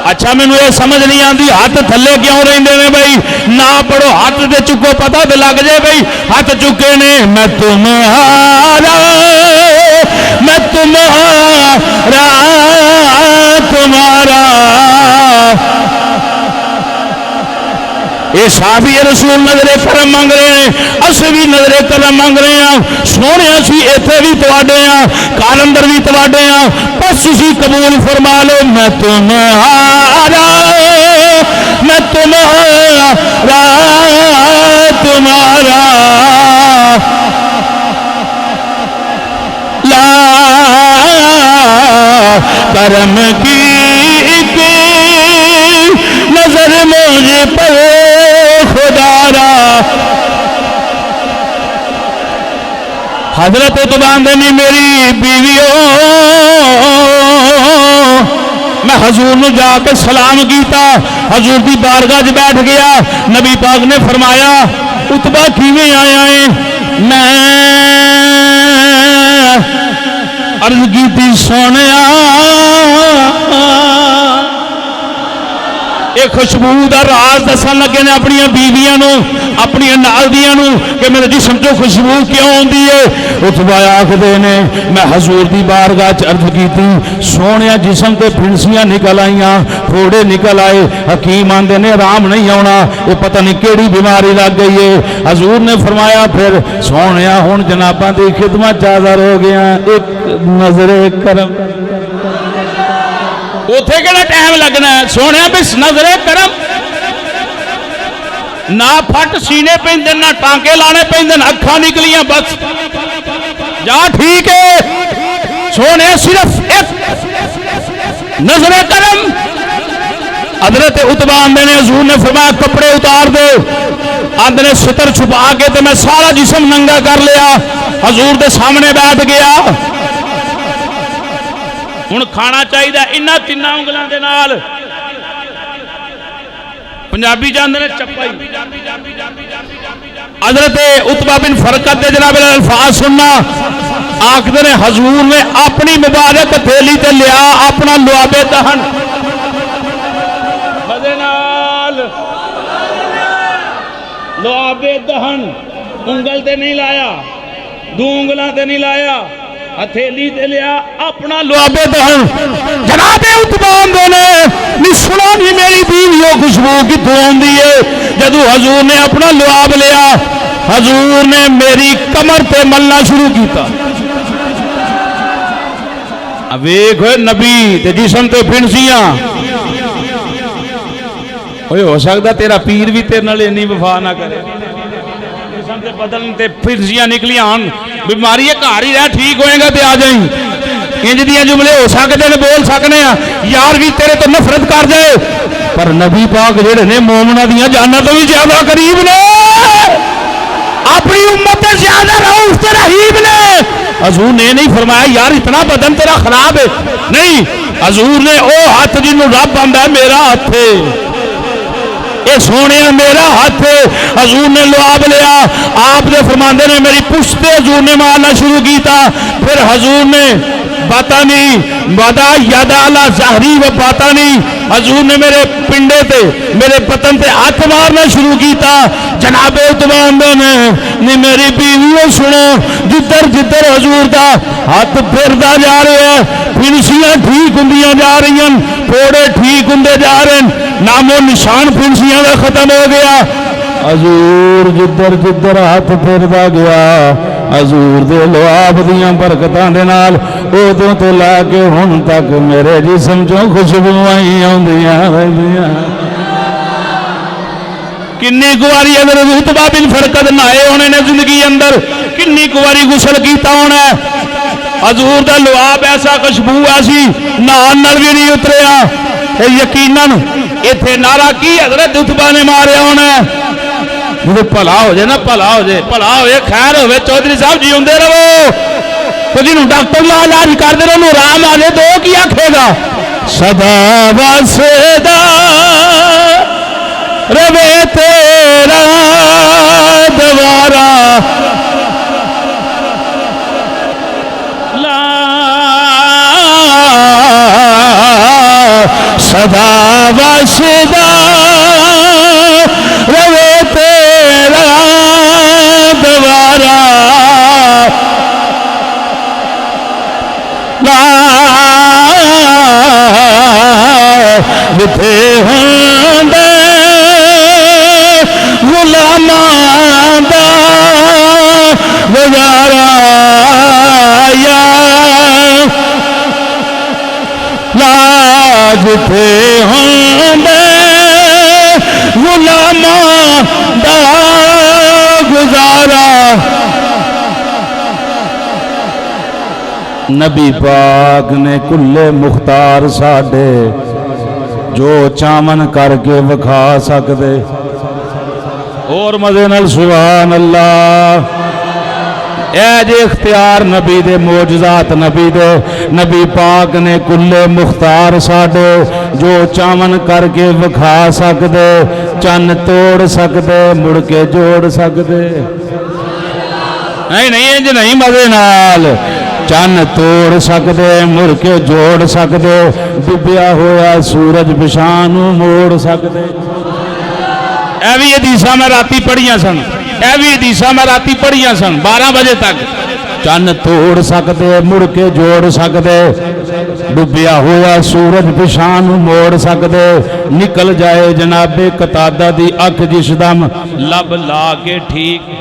اچھا میں یہ سمجھ نہیں آتی ہاتھ تھلے کیوں رہندے نے بھائی نہ پڑھو ہاتھ دے چکو پتہ تے لگ جائے بھائی ہاتھ چکے نے میں تمہارا تمہارا یہ صحابی رسول نظر کرم مانگ رہے ہیں اسی بھی نظر کرم مانگ رہے ہیں سونے اسی ایتھے بھی تواڈے ہیں کالندر بھی تواڈے ہیں بس اسی قبول فرما لو میں تمہارا تمہارا لا کرم کی ایک نظر مجھ پر خدا را حضرت عتبہ نے میری بیویوں میں حضور نے جا کے سلام کیتا حضور دی بارگاہ وچ بیٹھ گیا نبی پاک نے فرمایا عتبہ کیویں آیا ہے میں عرض کیتی سونیا یہ خوشبو دا راز دسن لگے نے اپنی بیویاں نو اپنی نال دیاں نو کہ میرے جسم چوں خوشبو کیوں آندی ہے اتبا آکھدے نے میں حضور دی بارگاہ چ عرض کیتی سونیا جسم تے پھنسیاں نکل آئیاں پھوڑے نکل آئے حکیم آندے نے آرام نہیں آونا یہ پتہ نہیں کیڑی بیماری لگ گئی ہے حضور نے فرمایا پھر سونیا ہن جناباں دی خدمت حاضر ہو گیا ایک نظر کرم اوتھے کیڑا ٹائم لگنا ہے سونے بس نظر کرم نہ پھٹ سینے پیندن نہ ٹانکے لانے پیندن اکھاں نکلیاں بس جا ٹھیک ہے سونے صرف ایک نظر کرم حضرت عتبہ آندے نے حضور نے فرمایا کپڑے اتار دو آندے نے ستر چھپا کے تے میں سارا جسم ننگا کر لیا حضور دے سامنے بیٹھ گیا ہن کھانا چاہیے انہاں تیناں انگلاں دے نال پنجابی جاندے نے چپائی حضرت عتبہ بن فرقت دے جناب الفاظ سننا آکھدے نے حضور نے اپنی مبارک تھیلی تے لیا اپنا لعاب دہن مدے نال لعاب دہن انگل تے نہیں لایا دو انگلاں تے نہیں لایا ہتھیلی تے لیا اپنا لعاب دہن جناب عتبہ آندے نے سنا نہیں میری بیویوں خوشبو کتوں آندی ہے جدو حضور نے اپنا لعاب لیا حضور نے میری کمر تے ملنا شروع کیتا اب ایک ہوئے نبی تے جسم تے پھنسیاں ہو سکتا تیرا پیر بھی تیرے نال انی وفا نہ کرے جسم تے بدن تے پھنسیاں نکلیاں ہن بیماری ہے گھر ہی رہ ٹھیک ہوئے گا تے آ جائیں انج دیاں جملے ہو سکتے ہیں بول سکنے ہیں یار بھی تیرے تو نفرت کر جائے پر نبی پاک جڑے نے مومنہ دیاں جاننا تو بھی زیادہ قریب نے اپنی امت سے زیادہ رؤوف تے رحیم نے حضور نے نہیں فرمایا یار اتنا بدن تیرا خراب ہے نہیں حضور نے او ہاتھ جنوں رب آندا ہے میرا ہاتھ ہے اے سونے میرا ہاتھ حضور نے لعاب لیا آپ نے فرماندے نے میری پشت حضور نے مارنا شروع کیتا پھر حضور نے باتانی ودا یدالا ظاہری و باتانی حضور نے میرے پنڈے تے میرے پتن تے ہاتھ مارنا شروع کیتا جناب عتبہ نے میری بیویوں سنو جدھر جدھر حضور دا ہاتھ پھردا جا رہا ہے پھنسیاں ٹھیک ہوندیاں جا رہی ہیں پھوڑے ٹھیک ہوندے جا رہے ہیں نام و نشان پھنسیاں دا ختم ہو گیا حضور جدھر جدھر ہاتھ پھردا گیا حضور دے لعاب دیاں برکتاں دے نال اودوں تو لا کے ہن تک میرے جسم چوں خوشبوئاں آوندیاں رہندیاں کنی کواری اگر عتبہ بن فرقت نہائے ہونے نے زندگی اندر کنی کواری غسل کیتا ہونا ہے حضور دا لعاب ایسا خوشبو ایسی نہان نال بھی نہیں اتریا یقیناً ایتھے نعرہ کی حضرت عتبہ نے ماریا ہونا ہے مجھے بھلا ہو جائے نا بھلا ہو جائے خیر ہوئے چودھری صاحب جی ہوندے رہو تو جنہوں ڈاکٹر لا علاج کر دے رہو رام آ جائے تو کی آکھے گا صدا واسدہ روے تیرا دوارا لا صدا واسدہ روے تیرا دوارا لا جتھے ہوندے غلامان دا گزارا یا لا جتھے ہوندے غلامان دا گزارا نبی پاک نے کلے مختار ساڈے جو چامن کر کے وکھا سکدے اور مزے نال سبحان اللہ اے جے اختیار نبی دے معجزات نبی پاک نے کلے مختار ساڈے جو چامن کر کے وکھا سکدے چن توڑ سکدے مڑ کے جوڑ سکدے نہیں انج نہیں مزے نال چن توڑ سکدے مڑ کے جوڑ سکدے ڈبیا ہویا سورج پچھاں نوں موڑ سکدے اے بھی حدیثاں میں راتی پڑھیاں سن اے بھی حدیثاں میں راتی پڑھیاں سن 12 بجے تک چن توڑ سکدے مڑ کے جوڑ سکدے ڈبیا ہوا سورج پچھاں نوں موڑ سکدے نکل جائے جناب قتادہ دی اکھ جس دم لب لا کے ٹھیک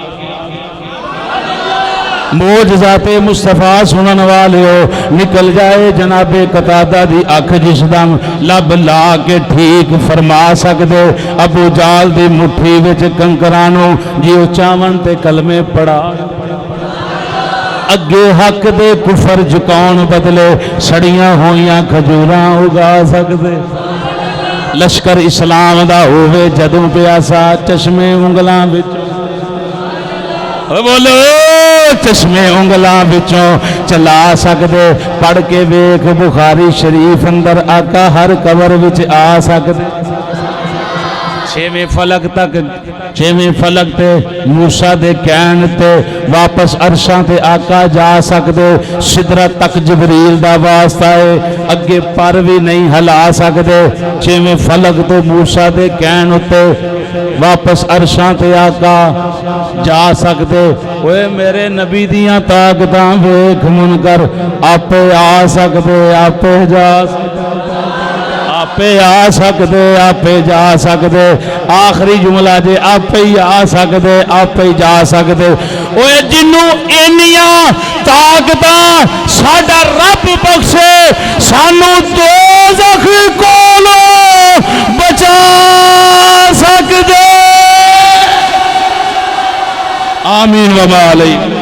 معجزات مصطفیٰ سنن والیو نکل جائے جناب قتادہ دی اکھ جس دم لب لا کے ٹھیک فرما سکدے ابو جال دی مٹھی وچ کنکرانوں جیو چاون تے کلمے پڑھا اگے حق دے کفر جکاؤن بدلے سڑیاں ہویاں کھجوراں اگا سکدے لشکر اسلام دا ہووے جدوں پیاسا چشمے انگلاں وچوں بولو چشمے انگلاں وچوں چلا سکدے پڑھ کے ویکھ بخاری شریف اندر آقا ہر قبر وچ آ سکدے چھویں فلک تے موسیٰ دے کہن تے واپس عرشاں تے آقا جا سکدے سدرت تک جبریل دا واسطہ ہے اگے پر بھی نہیں ہلا سکدے چھویں فلک تے موسیٰ دے کہن تے واپس عرشاں تے آقا جا سکدے اوے میرے نبی دیاں طاقتاں ویکھ منکر آپے آ سکدے آپے جا سکدے آپے آ سکدے آپے جا سکدے آخری جملہ جے آپے ہی آ سکدے آپے ہی جا سکدے اوے جنوں اینیاں طاقتاں ساڈا رب بخشے سانو دوزخ کولوں بچا سکدے آمین و ما علیہ